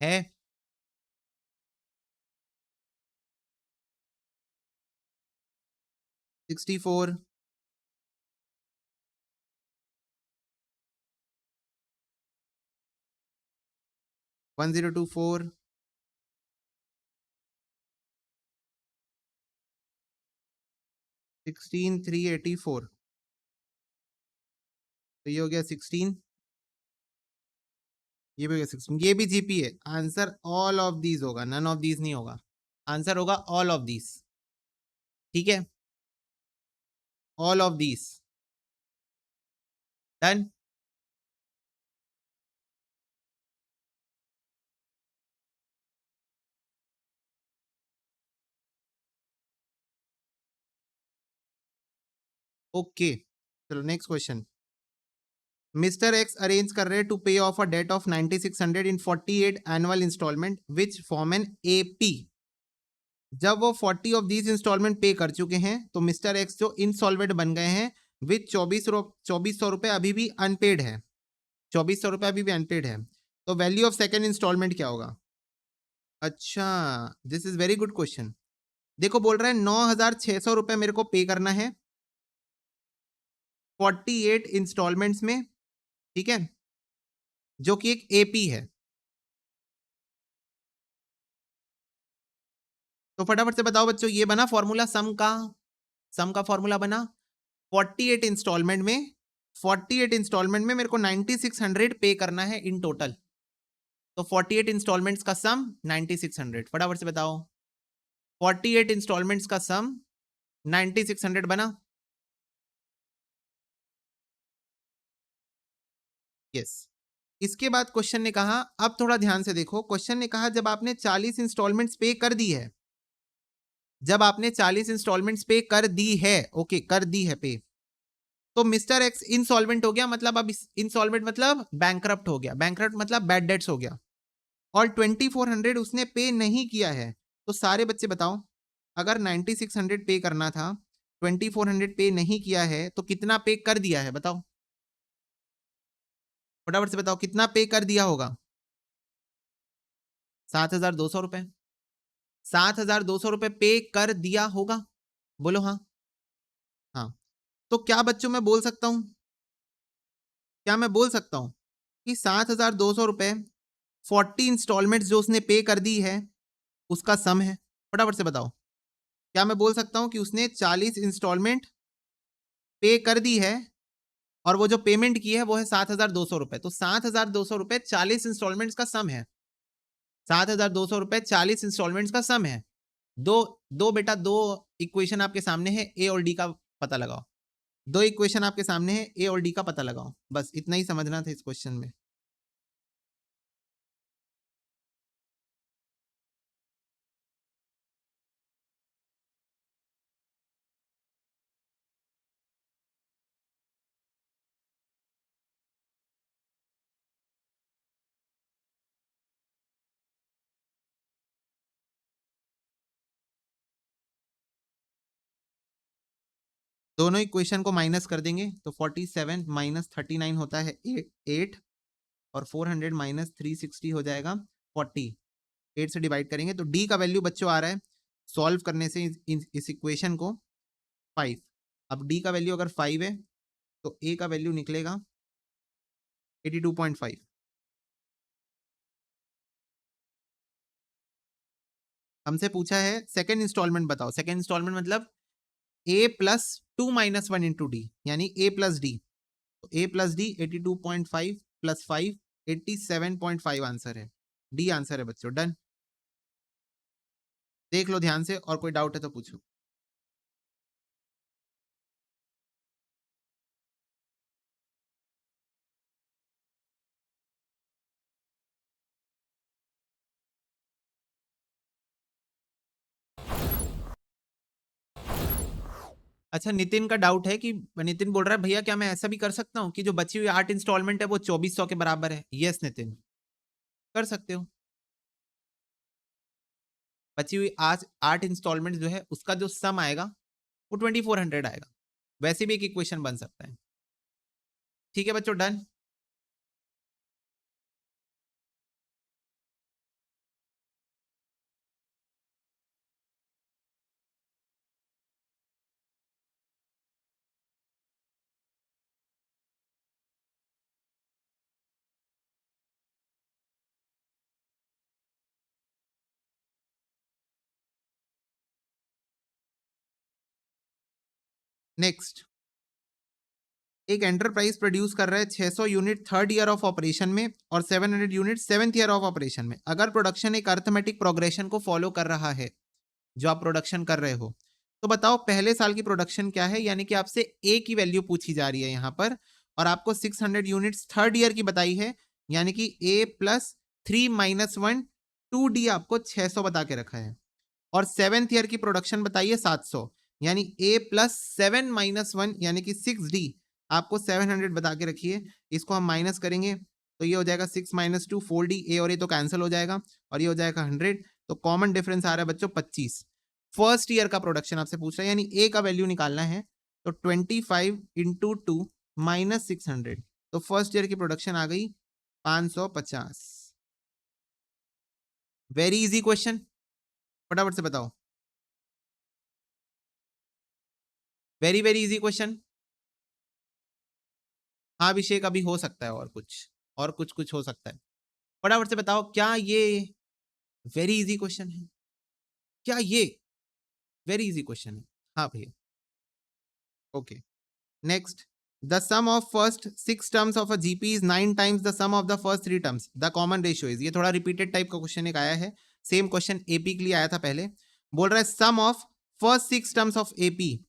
Speaker 1: है 64, 1024, 16 384, तो ये हो गया 16, ये भी हो गया 16, ये भी जीपी है। आंसर ऑल ऑफ दीज होगा, नन ऑफ दीज नहीं होगा, आंसर होगा ऑल ऑफ दीज। ठीक है, all of these. Done. Okay, चलो next question. Mister X arrange कर रहे हैं to pay off a debt of 9600 in 48 annual installment which form an AP. जब वो 40 ऑफ दीज इंस्टॉलमेंट पे कर चुके हैं तो मिस्टर एक्स जो इंसॉल्वेंट बन गए हैं विथ 2400 रुपए अभी भी अनपेड है, 2400 रुपए अभी भी अनपेड है। तो वैल्यू ऑफ सेकेंड इंस्टॉलमेंट क्या होगा? अच्छा, this is very good question. देखो बोल रहे हैं 9600 रुपए मेरे को पे करना है 48 इंस्टॉलमेंट्स में, ठीक है, जो कि एक एपी है। तो फटाफट से बताओ बच्चों, ये बना फॉर्मूला सम का फॉर्मूला बना। 48 इंस्टॉलमेंट में 48 इंस्टॉलमेंट में मेरे को 9600 पे करना है इन टोटल। तो 48 इंस्टॉलमेंट्स का सम 9600, फटाफट से बताओ। 48 इंस्टॉलमेंट्स का सम 9600 बना। यस। इसके बाद क्वेश्चन ने कहा, अब थोड़ा ध्यान से देखो, क्वेश्चन ने कहा जब आपने 40 इंस्टॉलमेंट्स पे कर दी है, जब आपने 40 इंस्टॉलमेंट्स पे कर दी है, ओके कर दी है पे, तो मिस्टर एक्स इंसॉल्वेंट हो गया, मतलब अब इंसॉल्वेंट मतलब बैंकरप्ट हो गया, बैंकरप्ट मतलब बैड डेट्स हो गया, और 2400 उसने पे नहीं किया है। तो सारे बच्चे बताओ, अगर 9600 पे करना था, 2400 पे नहीं किया है, तो कितना पे कर दिया है बताओ, फटाफट से बताओ कितना पे कर दिया होगा? 7200 रुपए। 7200 रुपए पे कर दिया होगा, बोलो हाँ। हाँ, तो क्या बच्चों मैं बोल सकता हूं, क्या मैं बोल सकता हूं कि 7200 रुपए 40 इंस्टॉलमेंट्स जो उसने पे कर दी है उसका सम है? फटाफट से बताओ, क्या मैं बोल सकता हूं कि उसने 40 इंस्टॉलमेंट पे कर दी है और वो जो पेमेंट की है वो है 7200 रुपए, तो 7200 रुपए 40 इंस्टॉलमेंट्स का सम है। 7200 रुपए 40 इंस्टॉलमेंट्स का सम है। दो दो बेटा, दो इक्वेशन आपके सामने है, ए और डी का पता लगाओ। दो इक्वेशन आपके सामने है, ए और डी का पता लगाओ, बस इतना ही समझना था इस क्वेश्चन में। दोनों इक्वेशन को माइनस कर देंगे तो 47 माइनस 39 होता है 8, और 400 माइनस 360 हो जाएगा 40। 8 से डिवाइड करेंगे तो डी का वैल्यू बच्चों आ रहा है सॉल्व करने से इस इक्वेशन को 5। अब डी का वैल्यू अगर 5 है तो ए का वैल्यू निकलेगा 82.5। हमसे पूछा है सेकेंड इंस्टॉलमेंट बताओ, सेकेंड इंस्टॉलमेंट मतलब ए प्लस 2 माइनस 1 इंटू डी, यानी ए प्लस डी। तो ए प्लस डी 82.5 प्लस 5 87.5 आंसर है, डी आंसर है बच्चों। डन, देख लो ध्यान से, और कोई डाउट है तो पूछो। अच्छा, नितिन का डाउट है कि नितिन बोल रहा है भैया क्या मैं ऐसा भी कर सकता हूँ कि जो बची हुई 8 इंस्टॉलमेंट है वो 2400 के बराबर है? यस नितिन, कर सकते हो। बची हुई आज 8 इंस्टॉलमेंट जो है उसका जो सम आएगा वो 2400 आएगा, वैसे भी एक इक्वेशन बन सकता है। ठीक है बच्चों, डन। नेक्स्ट, एक एंटरप्राइज प्रोड्यूस कर रहा है 600 unit third year of operation में और 700 unit seventh year of operation में। अगर प्रोडक्शन एक अर्थमेटिक प्रोग्रेशन को फॉलो कर रहा है जो आप प्रोडक्शन कर रहे हो, तो बताओ पहले साल की प्रोडक्शन क्या है। यानी कि आपसे ए की वैल्यू पूछी जा रही है यहाँ पर, और आपको 600 यूनिट्स थर्ड ईयर की बताई है, यानी कि ए प्लस 3 माइनस 1 2D आपको 600 बता के रखा है, और सेवेंथ ईयर की प्रोडक्शन बताइए 700, यानी ए प्लस 7 माइनस 1 यानी कि 6D आपको 700 बता के रखिए। इसको हम माइनस करेंगे तो ये हो जाएगा 6 माइनस 2 4D, ए और ए तो कैंसिल हो जाएगा और ये हो जाएगा 100। तो कॉमन डिफरेंस आ रहा है बच्चों 25। फर्स्ट ईयर का प्रोडक्शन आपसे पूछ रहा है, यानी ए का वैल्यू निकालना है। तो 25 इंटू 2 माइनस 600, तो फर्स्ट ईयर की प्रोडक्शन आ गई 550। वेरी इजी क्वेश्चन, फटाफट से बताओ। Very very easy question. हाँ अभिषेक, अभी हो सकता है और कुछ हो सकता है। फटाफट से बताओ, क्या ये वेरी इजी क्वेश्चन है? क्या ये वेरी इजी क्वेश्चन है? हाँ भैया, okay. Next, the sum of first 6 terms of a GP is 9 times the sum of the first 3 terms, the common ratio is. ये थोड़ा रिपीटेड टाइप का क्वेश्चन एक आया है, सेम क्वेश्चन एपी के लिए आया था पहले। बोल रहा है sum of first 6 terms of AP,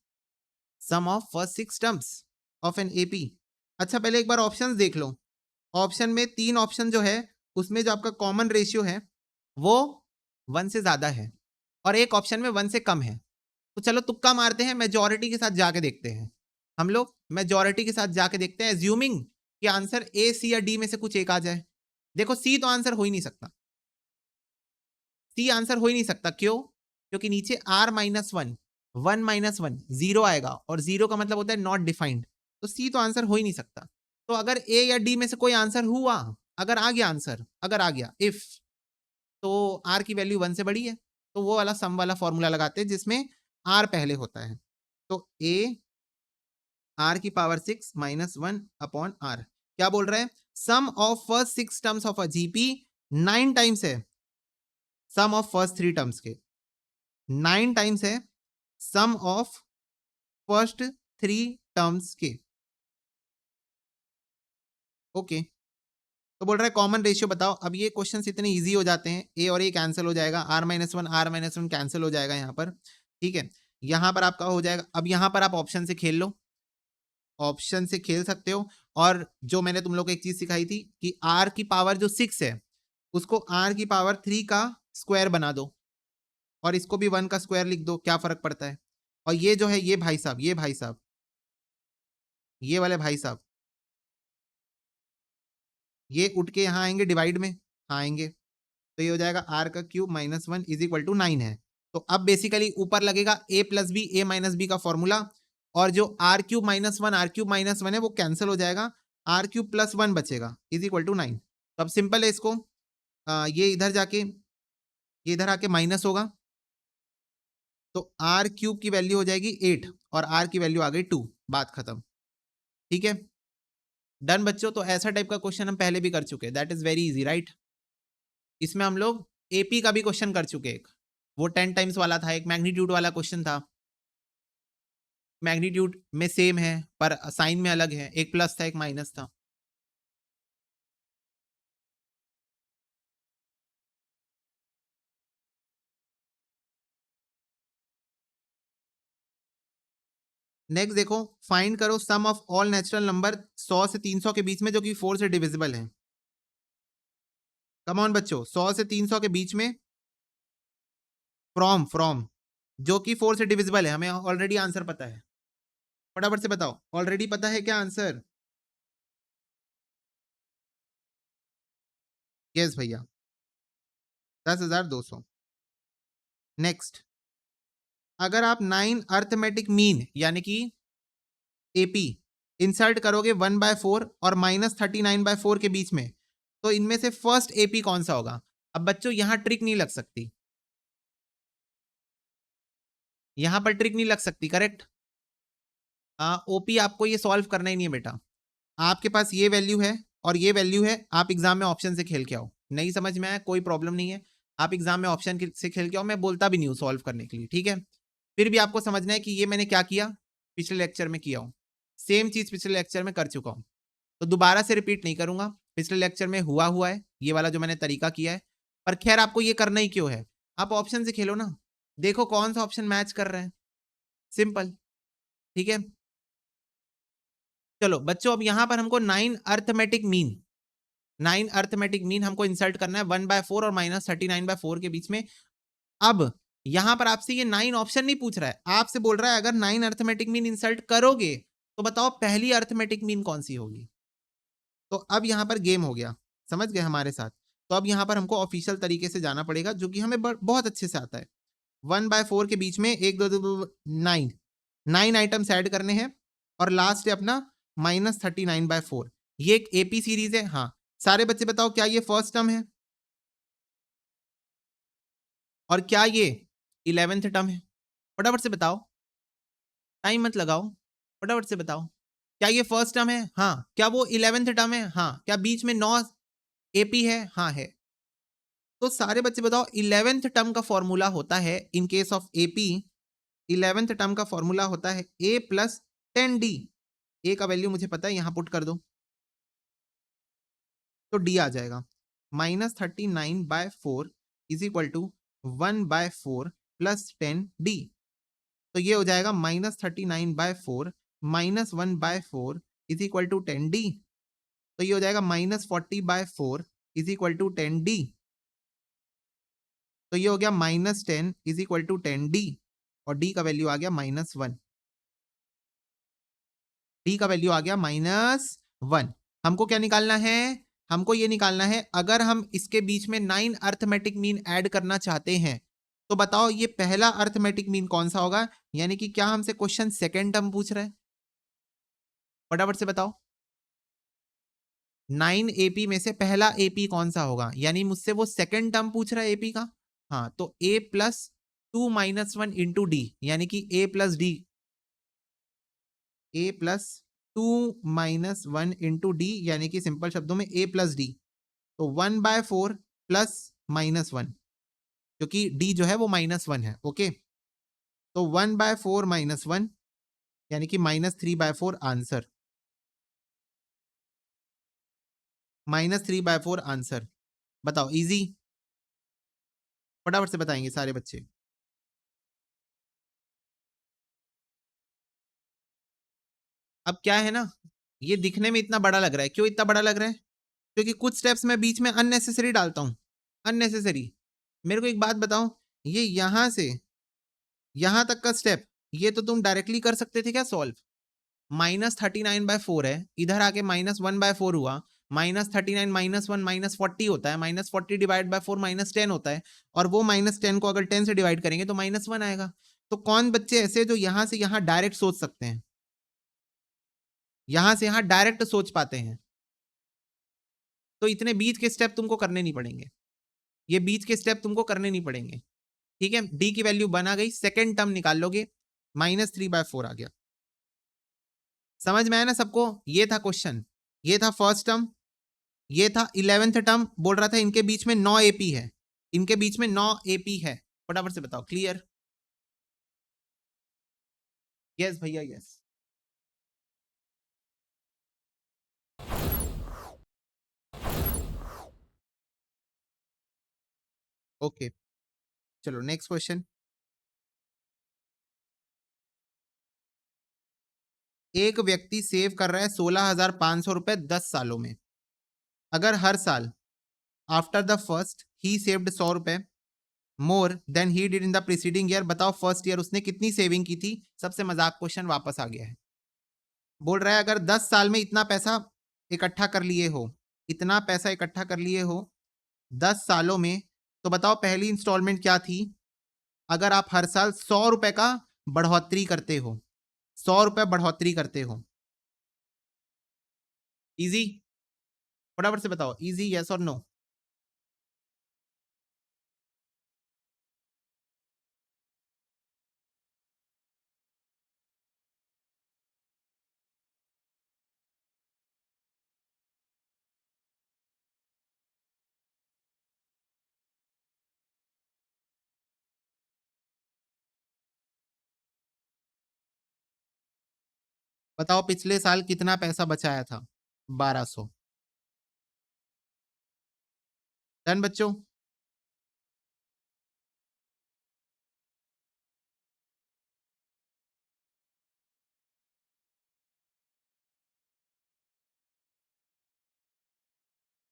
Speaker 1: sum of first 6 terms of an AP. अच्छा पहले एक बार ऑप्शंस देख लो। ऑप्शन में 3 ऑप्शन जो है उसमें जो आपका कॉमन रेशियो है वो 1 से ज्यादा है, और एक ऑप्शन में 1 से कम है। तो चलो तुक्का मारते हैं, मेजॉरिटी के साथ जाके देखते हैं। हम लोग मेजॉरिटी के साथ जाके देखते हैं, एज्यूमिंग कि आंसर ए, सी या डी में से कुछ एक आ जाए। देखो सी तो आंसर हो ही नहीं सकता, सी आंसर हो ही नहीं सकता। क्यों? क्योंकि नीचे आर माइनस 1, 1 माइनस 1 जीरो आएगा, और जीरो का मतलब होता है नॉट डिफाइंड। तो सी तो आंसर हो ही नहीं सकता। तो अगर ए या डी में से कोई आंसर हुआ, अगर आ गया आंसर, अगर आ गया इफ, तो आर की वैल्यू 1 से बड़ी है, तो वो वाला सम वाला फॉर्मूला लगाते हैं जिसमें आर पहले होता है। तो ए आर की पावर 6 माइनस 1 अपॉन आर। क्या बोल रहा है? Sum of first 6 terms of a GP 9 times है सम ऑफ फर्स्ट 3 टर्म्स के, 9 टाइम्स है सम ऑफ फर्स्ट 3 टर्म्स के। ओके, तो बोल रहा है कॉमन रेशियो बताओ। अब ये क्वेश्चंस इतने इजी हो जाते हैं, ए और ए कैंसिल हो जाएगा, R minus 1 R minus 1 cancel हो जाएगा यहाँ पर। ठीक है, यहाँ पर आपका हो जाएगा। अब यहाँ पर आप ऑप्शन से खेल लो, ऑप्शन से खेल सकते हो। और जो मैंने तुम लोग को एक चीज सिखाई थी कि आर की पावर जो 6 है उसको आर की पावर 3 का स्क्वायर बना दो, और इसको भी 1 का स्क्वायर लिख दो, क्या फर्क पड़ता है। और ये जो है ये भाई साहब, ये भाई साहब, ये वाले भाई साहब, ये उठ के यहाँ आएंगे डिवाइड में, हाँ आएंगे। तो ये हो जाएगा आर का cube minus 1 is equal to 9 है। तो अब बेसिकली ऊपर लगेगा A plus B, A minus B का फॉर्मूला, और जो R cube minus 1 R cube minus 1 है वो कैंसिल हो जाएगा, आर क्यूब प्लस 1 बचेगा इज इक्वल टू 9। तो अब सिंपल है इसको, ये इधर जाके ये इधर आके माइनस होगा, तो आर क्यूब की वैल्यू हो जाएगी 8 और आर की वैल्यू आ गई 2, बात खत्म। ठीक है, डन बच्चों। तो ऐसा टाइप का क्वेश्चन हम पहले भी कर चुके हैं, that is very easy right. इसमें हम लोग एपी का भी क्वेश्चन कर चुके, एक वो 10 टाइम्स वाला था, एक मैग्नीट्यूड वाला क्वेश्चन था। मैग्नीट्यूड में सेम है पर साइन में अलग है, एक प्लस था एक माइनस था। नेक्स्ट देखो, फाइंड करो sum of all natural number 100 से 300 के बीच में जो कि 4 से डिविजिबल है। कम ऑन बच्चों, 100 से 300 के बीच में, फ्रॉम जो कि 4 से डिविजिबल है। हमें ऑलरेडी आंसर पता है, फटाफट से बताओ, ऑलरेडी पता है क्या आंसर? यस भैया, 10,200। नेक्स्ट, अगर आप 9 अर्थमेटिक मीन यानी कि एपी इंसर्ट करोगे 1/4 और -39/4 के बीच में, तो इनमें से फर्स्ट एपी कौन सा होगा? अब बच्चों यहां ट्रिक नहीं लग सकती, यहां पर ट्रिक नहीं लग सकती, करेक्ट। ओपी आपको ये सॉल्व करना ही नहीं है बेटा। आपके पास ये वैल्यू है और ये वैल्यू है, आप एग्जाम में ऑप्शन से खेल के आओ। नहीं समझ में आया कोई प्रॉब्लम नहीं है, आप एग्जाम में ऑप्शन से खेल के आओ, मैं बोलता भी नहीं हूँ सॉल्व करने के लिए, ठीक है। फिर भी आपको समझना है कि ये मैंने क्या किया, पिछले लेक्चर में किया हूं। सेम चीज पिछले लेक्चर में कर चुका हूं, तो दोबारा से रिपीट नहीं करूंगा। पिछले लेक्चर में हुआ है ये वाला जो मैंने तरीका किया है, पर खैर आपको ये करना ही क्यों है, आप ऑप्शन से खेलो ना, देखो कौन सा ऑप्शन मैच कर रहा है, सिंपल। ठीक है, चलो बच्चों, अब यहां पर हमको 9 अर्थमेटिक मीन हमको इंसर्ट करना है 1/4 और -39/4 के बीच में। अब यहां पर आपसे ये 9 ऑप्शन नहीं पूछ रहा है, आपसे बोल रहा है अगर 9 अर्थमेटिक मीन इंसर्ट करोगे तो बताओ पहली अर्थमेटिक मीन कौन सी होगी। तो अब यहां पर गेम हो गया, समझ गए हमारे साथ। तो अब यहां पर हमको ऑफिशियल तरीके से जाना पड़ेगा, जो कि हमें बहुत अच्छे से आता है। 1/4 के बीच में 9 9 आइटम्स ऐड करने हैं, और लास्ट है अपना -39/4। ये एक एपी सीरीज है। हाँ, सारे बच्चे बताओ क्या ये फर्स्ट टर्म है और क्या ये 11th टर्म है? फटाफट से बताओ, टाइम मत लगाओ, फटाफट से बताओ। क्या ये फर्स्ट टर्म है? हाँ। क्या वो 11th टर्म है? हाँ। क्या बीच में 9 एपी है? हाँ है। तो सारे बच्चे बताओ 11th टर्म का फॉर्मूला होता है in case of AP, 11th term का फॉर्मूला होता है a प्लस 10d। ए का वैल्यू मुझे पता है, यहां पुट कर दो तो डी आ जाएगा। -39/4 is equal to 1/4 plus 10d। तो ये हो जाएगा -39/4 -1/4 इज इक्वल टू 10d। तो ये हो जाएगा -40/4 इज इक्वल टू 10d। तो ये हो गया -10 इज इक्वल टू 10d, और d का वैल्यू आ गया -1। डी का वैल्यू आ गया -1। हमको क्या निकालना है? हमको ये निकालना है अगर हम इसके बीच में 9 अर्थमेटिक मीन ऐड करना चाहते हैं तो बताओ ये पहला अर्थमेटिक मीन कौन सा होगा। यानी कि क्या हमसे क्वेश्चन सेकेंड टर्म पूछ रहा है? फटाफट से बताओ, 9 एपी में से पहला एपी कौन सा होगा, यानी मुझसे वो सेकेंड टर्म पूछ रहा है एपी का। हाँ, तो a प्लस 2 -1 इंटू डी, यानी कि a plus D, a plus 2 -1 into D, यानी कि सिंपल शब्दों में a प्लस डी। तो 1/4 प्लस -1, क्योंकि d जो है वो -1 है। ओके, तो 1/4 -1 यानी कि -3/4 आंसर, -3/4 आंसर। बताओ, इजी? फटाफट से बताएंगे सारे बच्चे। अब क्या है ना, ये दिखने में इतना बड़ा लग रहा है, क्यों इतना बड़ा लग रहा है? क्योंकि कुछ स्टेप्स मैं बीच में अननेसेसरी डालता हूं, अननेसेसरी। मेरे को एक बात बताओ, ये यहां से यहां तक का स्टेप ये तो तुम डायरेक्टली कर सकते थे क्या सॉल्व? -39/4 है, इधर आके -1/4 हुआ, -39 -1 -40 होता है, -40 डिवाइड बाय 4 -10 होता है, और वो -10 को अगर 10 से डिवाइड करेंगे तो -1 आएगा। तो कौन बच्चे ऐसे जो यहां से यहां डायरेक्ट सोच सकते हैं, यहां से यहां डायरेक्ट सोच पाते हैं? तो इतने बीच के स्टेप तुमको करने नहीं पड़ेंगे, ये बीच के स्टेप तुमको करने नहीं पड़ेंगे। ठीक है, डी की वैल्यू बना गई, सेकेंड टर्म निकाल लोगे, -3/4 आ गया। समझ में आया ना सबको? ये था क्वेश्चन, ये था फर्स्ट टर्म, ये था 11th टर्म। बोल रहा था इनके बीच में 9 एपी है, इनके बीच में 9 एपी है। फटाफट से बताओ, क्लियर? यस भैया, यस। ओके, चलो नेक्स्ट क्वेश्चन। एक व्यक्ति सेव कर रहा है 16,500 रुपए 10 सालों में। अगर हर साल after the first he saved 100 रुपए more than he did in the preceding year, बताओ फर्स्ट ईयर उसने कितनी सेविंग की थी। सबसे मजाक क्वेश्चन वापस आ गया है। बोल रहा है अगर 10 साल में इतना पैसा इकट्ठा कर लिए हो, इतना पैसा इकट्ठा कर लिए हो 10 सालों में, तो बताओ पहली इंस्टॉलमेंट क्या थी। अगर आप हर साल 100 रुपए का बढ़ोतरी करते हो, 100 रुपए बढ़ोतरी करते हो। इजी? फटाफट से बताओ, इजी यस और नो? बताओ पिछले साल कितना पैसा बचाया था? 1200। डन बच्चों?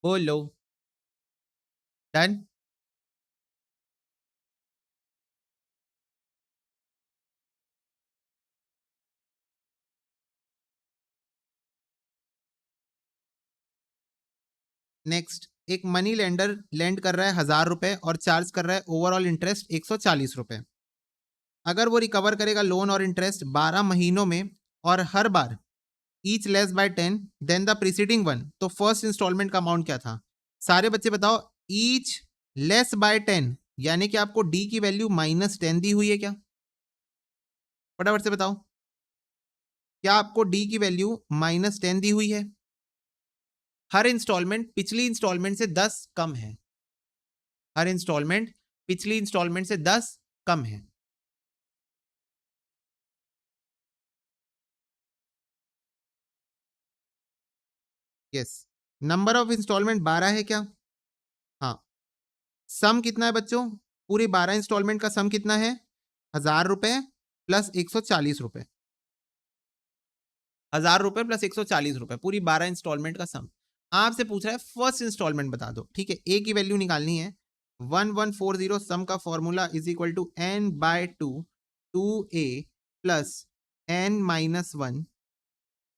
Speaker 1: बोलो। डन? नेक्स्ट, एक मनी लेंडर लेंड कर रहा है 1000 रुपए और चार्ज कर रहा है ओवरऑल इंटरेस्ट 140 रुपए। अगर वो रिकवर करेगा लोन और इंटरेस्ट 12 महीनों में और हर बार each less by 10 than the preceding one, तो फर्स्ट इंस्टॉलमेंट का अमाउंट क्या था? सारे बच्चे बताओ। ईच लेस बाय 10 यानी कि आपको डी की वैल्यू -10 दी हुई है क्या? फटाफट से बताओ, क्या आपको डी की वैल्यू -10 दी हुई है? हर इंस्टॉलमेंट पिछली इंस्टॉलमेंट से 10 कम है। हर इंस्टॉलमेंट पिछली इंस्टॉलमेंट से 10 कम है। यस। नंबर ऑफ इंस्टॉलमेंट 12 है क्या? हाँ। सम कितना है बच्चों? पूरी 12 इंस्टॉलमेंट का सम कितना है? 1000 रुपए प्लस 140 रुपए। 1000 रुपए प्लस 140 रुपए, पूरी 12 इंस्टॉलमेंट का सम। आपसे पूछ रहा है फर्स्ट इंस्टॉलमेंट बता दो। ठीक है, ए की वैल्यू निकालनी है। 1140 सम का formula is equal to n by 2 2a plus n-1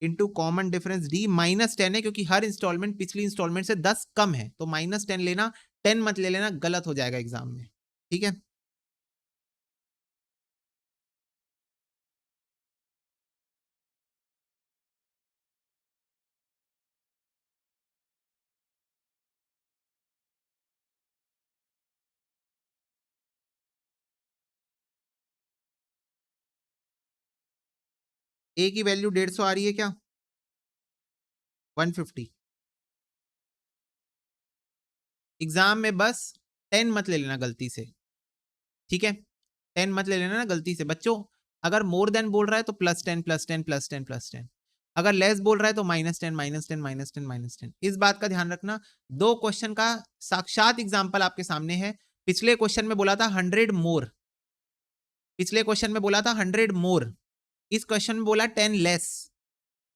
Speaker 1: into common difference D -10 है क्योंकि हर इंस्टॉलमेंट पिछली इंस्टॉलमेंट से 10 कम है, तो -10 लेना, 10 मत ले लेना, गलत हो जाएगा एग्जाम में। ठीक है, ए की वैल्यू 150 आ रही है क्या? 150। एग्जाम में बस 10 मत ले लेना गलती से। ठीक है, 10 मत ले लेना ना गलती से बच्चों। अगर मोर देन बोल रहा है तो +10 +10 +10 +10। अगर लेस बोल रहा है तो -10 -10 -10 -10। इस बात का ध्यान रखना। दो क्वेश्चन का साक्षात एग्जाम्पल आपके सामने है। पिछले क्वेश्चन में बोला था 100 मोर, पिछले क्वेश्चन में बोला था 100 मोर, इस क्वेश्चन में बोला 10 लेस।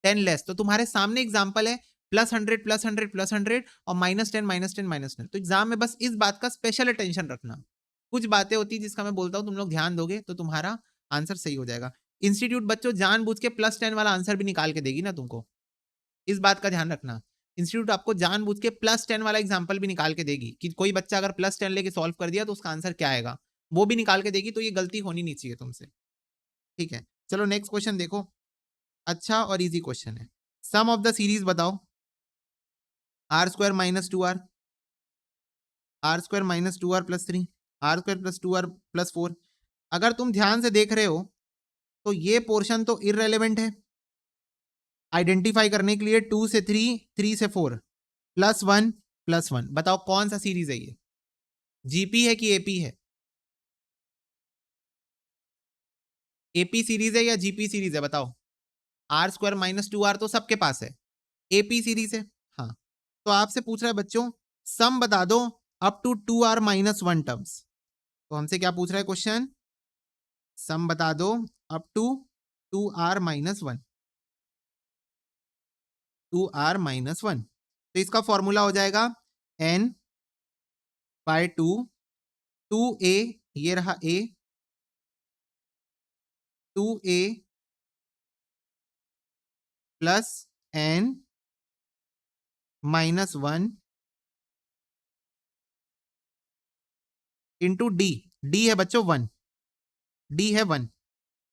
Speaker 1: 10 लेस, तो तुम्हारे सामने एग्जाम्पल है +100 +100 +100 और -10 -10 -10। तो एग्जाम में बस इस बात का स्पेशल अटेंशन रखना। कुछ बातें होती है जिसका मैं बोलता हूं, तुम लोग ध्यान दोगे तो तुम्हारा आंसर सही हो जाएगा। इंस्टीट्यूट बच्चों जानबूझ के +10 वाला आंसर भी निकाल के देगी ना तुमको, इस बात का ध्यान रखना। इंस्टीट्यूट आपको जानबूझ के +10 वाला एग्जाम्पल भी निकाल के देगी कि कोई बच्चा अगर +10 लेके सॉल्व कर दिया तो उसका आंसर क्या आएगा, वो भी निकाल के देगी। तो ये गलती होनी नहीं चाहिए तुमसे। ठीक है, चलो नेक्स्ट क्वेश्चन देखो। अच्छा और इजी क्वेश्चन है। सम ऑफ द सीरीज बताओ। r² - 2r, r² - 2r + 3, r² + 2r + 4। अगर तुम ध्यान से देख रहे हो तो ये पोर्शन तो इररेलेवेंट है। आइडेंटिफाई करने के लिए 2 से 3, 3 से 4, +1 +1। बताओ कौन सा सीरीज है ये? जीपी है कि एपी है? एपी सीरीज है या जीपी सीरीज है बताओ? r² - 2r तो सबके पास है, एपी सीरीज है। हाँ, तो आपसे पूछ रहा है बच्चों सम बता दो अप टू 2r - 1 टर्म्स। तो हमसे क्या पूछ रहा है क्वेश्चन? सम बता दो अप टू 2r - 1, 2r - 1। तो इसका फॉर्मूला हो जाएगा n बाय 2, 2a, ये रहा a, 2a plus n -1 into D. D है बच्चों 1, डी है 1।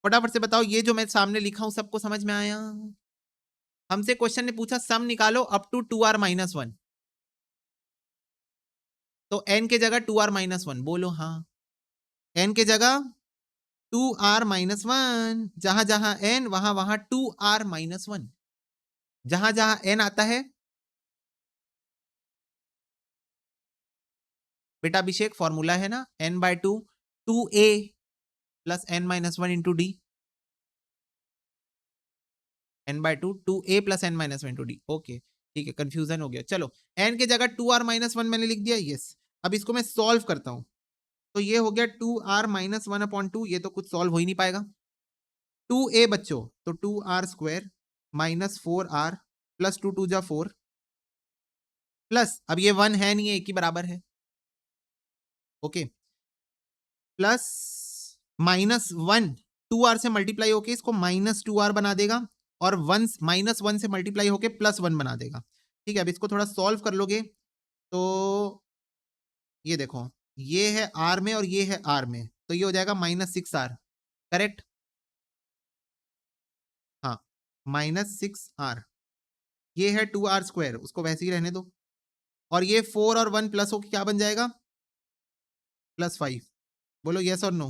Speaker 1: फटाफट से बताओ ये जो मैं सामने लिखा हूं सबको समझ में आया? हमसे क्वेश्चन ने पूछा सम निकालो अप टू 2r - 1, तो n के जगह 2r - 1 बोलो। हाँ, n के जगह 2r - 1, जहां जहां n वहां वहां 2r - 1, जहां जहां n आता है बेटा अभिषेक फॉर्मूला है ना n/2, 2a plus n - 1 into D. n by two, two A plus N minus one two D. Okay ठीक है, कंफ्यूजन हो गया। चलो n की जगह टू आर माइनस वन मैंने लिख दिया, यस। अब इसको मैं सॉल्व करता हूं, तो ये हो गया two R minus one upon two, ये तो कुछ सॉल्व हो ही नहीं पाएगा। टू ए बच्चों, तो two R square minus four R plus two two जा फोर, प्लस अब ये वन है नहीं है, एक ही बराबर है, okay, plus minus one, two R से मल्टीप्लाई होके इसको माइनस टू आर बना देगा, और वन माइनस वन से मल्टीप्लाई होके प्लस वन बना देगा। ठीक है, अब इसको थोड़ा सॉल्व कर लोगे तो ये देखो, ये है आर में और ये है आर में, तो ये हो जाएगा माइनस सिक्स आर, करेक्ट, हाँ, माइनस सिक्स आर। ये है टू आर स्क्वायर, उसको वैसे ही रहने दो, और ये फोर और वन प्लस होके क्या बन जाएगा, प्लस फाइव। बोलो यस और नो,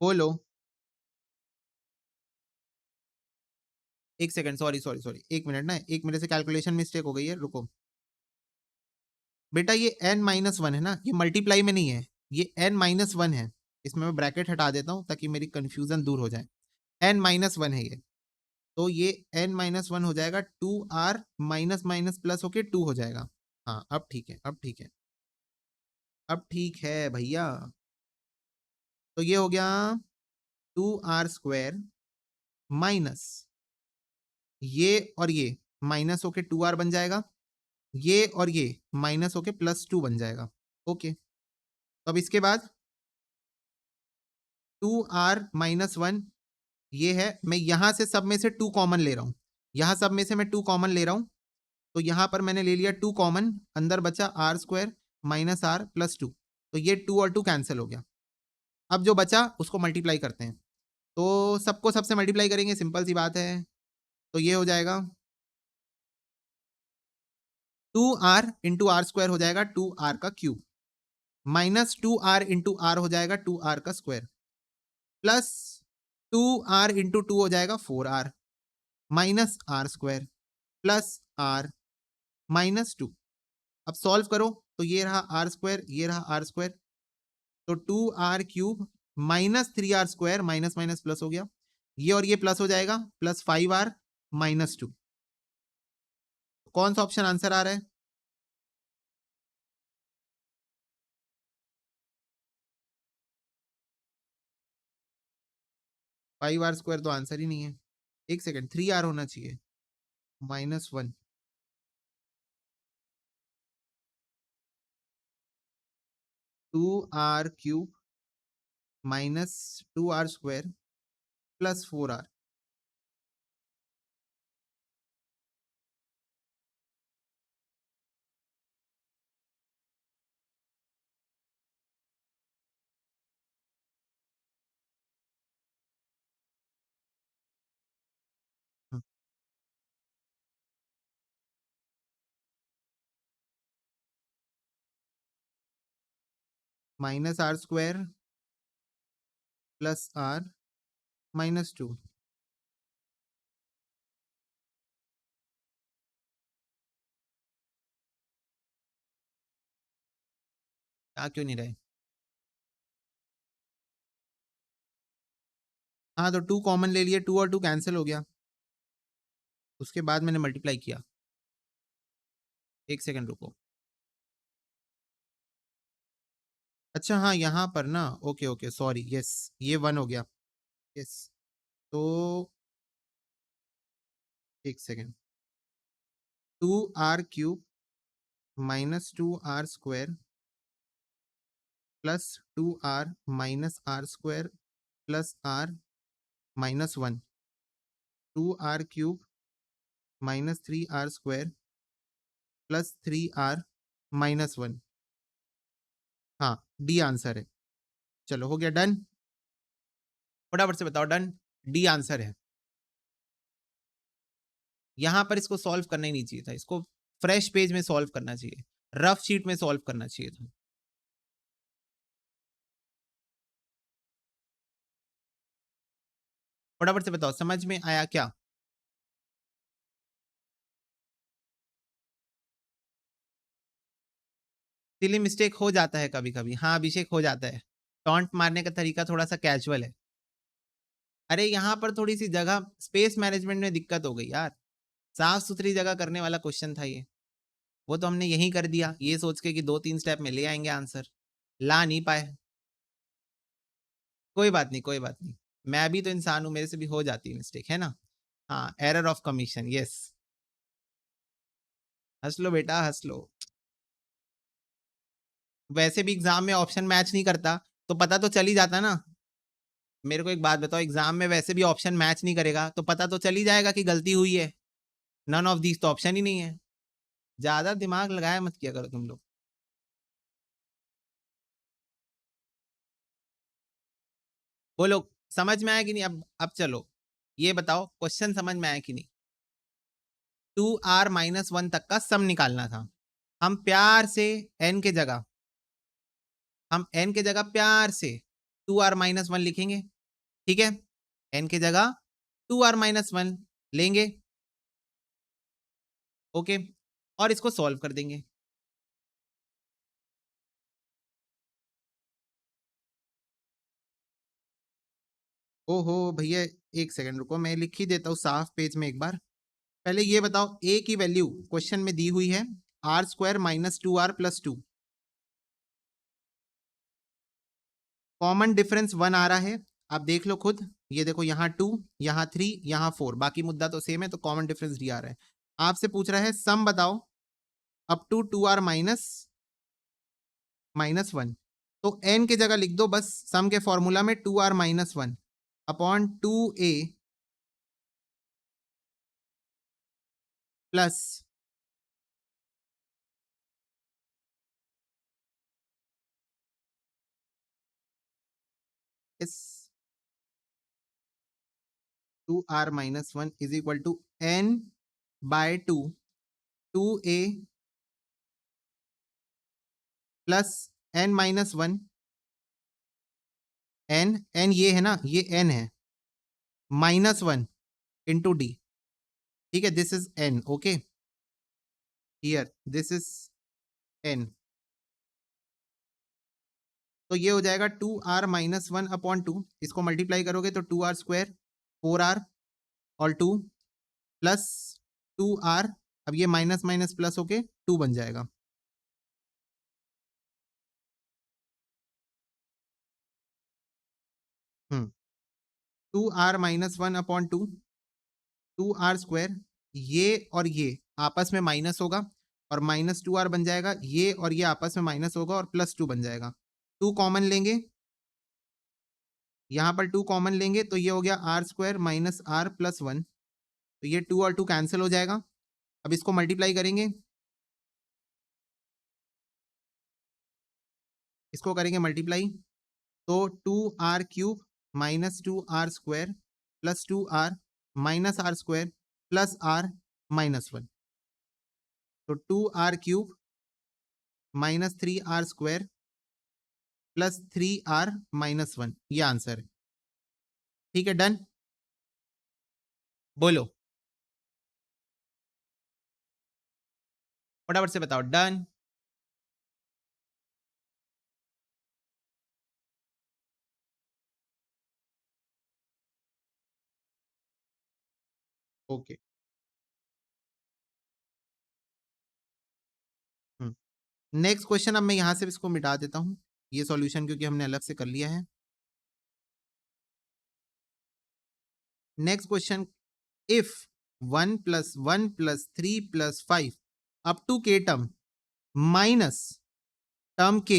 Speaker 1: बोलो। एक सेकंड, सॉरी सॉरी सॉरी, एक मिनट ना, एक मिनट से कैलकुलेशन मिस्टेक हो गई है, रुको बेटा। ये n माइनस वन है ना, ये मल्टीप्लाई में नहीं है, ये n माइनस वन है। इसमें मैं ब्रैकेट हटा देता हूं ताकि मेरी कंफ्यूजन दूर हो जाए। n माइनस वन है ये, तो ये n माइनस वन हो जाएगा, two R minus minus plus होके टू हो जाएगा। हाँ अब ठीक है, अब ठीक है, अब ठीक है भैया। तो ये हो गया टू आर स्क्वायर माइनस ये और ये माइनस होके टू आर बन जाएगा, ये और ये माइनस होके प्लस टू बन जाएगा। ओके, तो अब इसके बाद टू आर माइनस वन, ये है, मैं यहां से सब में से टू कॉमन ले रहा हूं, यहां सब में से मैं टू कॉमन ले रहा हूं, तो यहां पर मैंने ले लिया टू कॉमन, अंदर बचा R square minus R plus two, तो ये टू और टू कैंसिल हो गया। अब जो बचा उसको मल्टीप्लाई करते हैं, तो सबको सबसे मल्टीप्लाई करेंगे, सिंपल सी बात है, तो ये हो जाएगा two R into R square हो जाएगा टू आर का cube, minus two R into R हो जाएगा टू आर का square, plus two R into two हो जाएगा four R, minus R square plus R minus two. अब सॉल्व करो, तो ये रहा आर स्क्वायर, ये रहा आर स्क्वायर, तो two R cube minus three R square, minus minus plus हो गया, ये और ये प्लस हो जाएगा, plus five R minus two. कौन सा ऑप्शन आंसर आ रहा है? फाइव आर स्क्वायर तो आंसर ही नहीं है, एक सेकेंड, थ्री आर होना चाहिए, minus one, two R cube minus two R square plus four R. Minus R square plus R minus two, आ क्यों नहीं रहे? हाँ, तो टू कॉमन ले लिए, टू और टू कैंसिल हो गया, उसके बाद मैंने मल्टीप्लाई किया, एक सेकेंड रुको। अच्छा हाँ, यहाँ पर ना, ओके ओके सॉरी, यस, ये वन हो गया, यस, तो एक second, two R cube minus two R square plus two R minus R square plus R minus one, two R cube minus three R square plus three R minus one. हाँ, D answer है। चलो हो गया done, फटाफट से बताओ done, D answer है। यहां पर इसको सॉल्व करना ही नहीं चाहिए था, इसको फ्रेश पेज में सॉल्व करना चाहिए, रफ शीट में सॉल्व करना चाहिए था। फटाफट से बताओ समझ में आया क्या? सिली मिस्टेक हो जाता है कभी कभी, हाँ अभिषेक हो जाता है, टॉन्ट मारने का तरीका थोड़ा सा कैजुअल है। अरे यहाँ पर थोड़ी सी जगह स्पेस मैनेजमेंट में दिक्कत हो गई यार, साफ सुथरी जगह करने वाला क्वेश्चन था ये, वो तो हमने यही कर दिया ये सोच के कि 2-3 स्टेप में ले आएंगे आंसर, ला नहीं पाए। कोई बात नहीं, कोई बात नहीं, मैं भी तो इंसान हूं, मेरे से भी हो जाती है मिस्टेक, है ना। हाँ, एरर ऑफ कमीशन, यस। हंस लो बेटा, हंस लो। वैसे भी एग्जाम में ऑप्शन मैच नहीं करता तो पता तो चल ही जाता ना। मेरे को एक बात बताओ, एग्जाम में वैसे भी ऑप्शन मैच नहीं करेगा तो पता तो चल ही जाएगा कि गलती हुई है। नन ऑफ दीज तो ऑप्शन ही नहीं है। ज्यादा दिमाग लगाया मत किया करो तुम लोग। बोलो, समझ में आया कि नहीं? अब चलो, ये बताओ क्वेश्चन समझ में आया कि नहीं। 2r-1 तक का सम निकालना था। हम प्यार से n के जगह, हम n के जगह प्यार से 2r-1 लिखेंगे, ठीक है। n के जगह 2r-1 लेंगे, ओके, और इसको सॉल्व कर देंगे। ओहो भैया, एक सेकंड रुको, मैं लिख ही देता हूँ साफ पेज में एक बार। पहले ये बताओ, a की वैल्यू क्वेश्चन में दी हुई है r² - 2r+2। कॉमन डिफरेंस 1 आ रहा है, आप देख लो खुद। ये देखो, यहाँ 2, यहाँ 3, यहाँ 4, बाकी मुद्दा तो सेम है, तो कॉमन डिफरेंस डी आ रहा है। आपसे पूछ रहा है सम बताओ अप टू 2r-1। तो n की जगह लिख दो बस सम के फॉर्मूला में 2r-1 अपॉन 2a प्लस इस 2r-1 is equal to n/2 2a plus n-1। n ये है ना, ये n है, -1 इंटू डी, ठीक है। This is n, okay, here this is n। तो ये हो जाएगा 2r-1/2, इसको मल्टीप्लाई करोगे तो 2r², 4r और 2 प्लस 2r, अब ये माइनस माइनस प्लस होके 2 बन जाएगा। हम्म 2r-1/2, 2r², ये और ये आपस में माइनस होगा और -2r बन जाएगा, ये और ये आपस में माइनस होगा और +2 बन जाएगा। 2 कॉमन लेंगे, यहां पर 2 कॉमन लेंगे तो ये हो गया r² - r+1, तो ये 2 और 2 कैंसिल हो जाएगा। अब इसको मल्टीप्लाई करेंगे, इसको करेंगे मल्टीप्लाई, तो 2r³ - 2r² plus 2r -r² plus r-1, तो 2r³ - 3r² प्लस 3r-1, ये आंसर है। ठीक है, डन। बोलो फटाफट से बताओ, डन। ओके, नेक्स्ट क्वेश्चन, अब मैं यहां से इसको मिटा देता हूं, ये सॉल्यूशन क्योंकि हमने अलग से कर लिया है। Next question, if 1+1+3+5 up to K term minus term K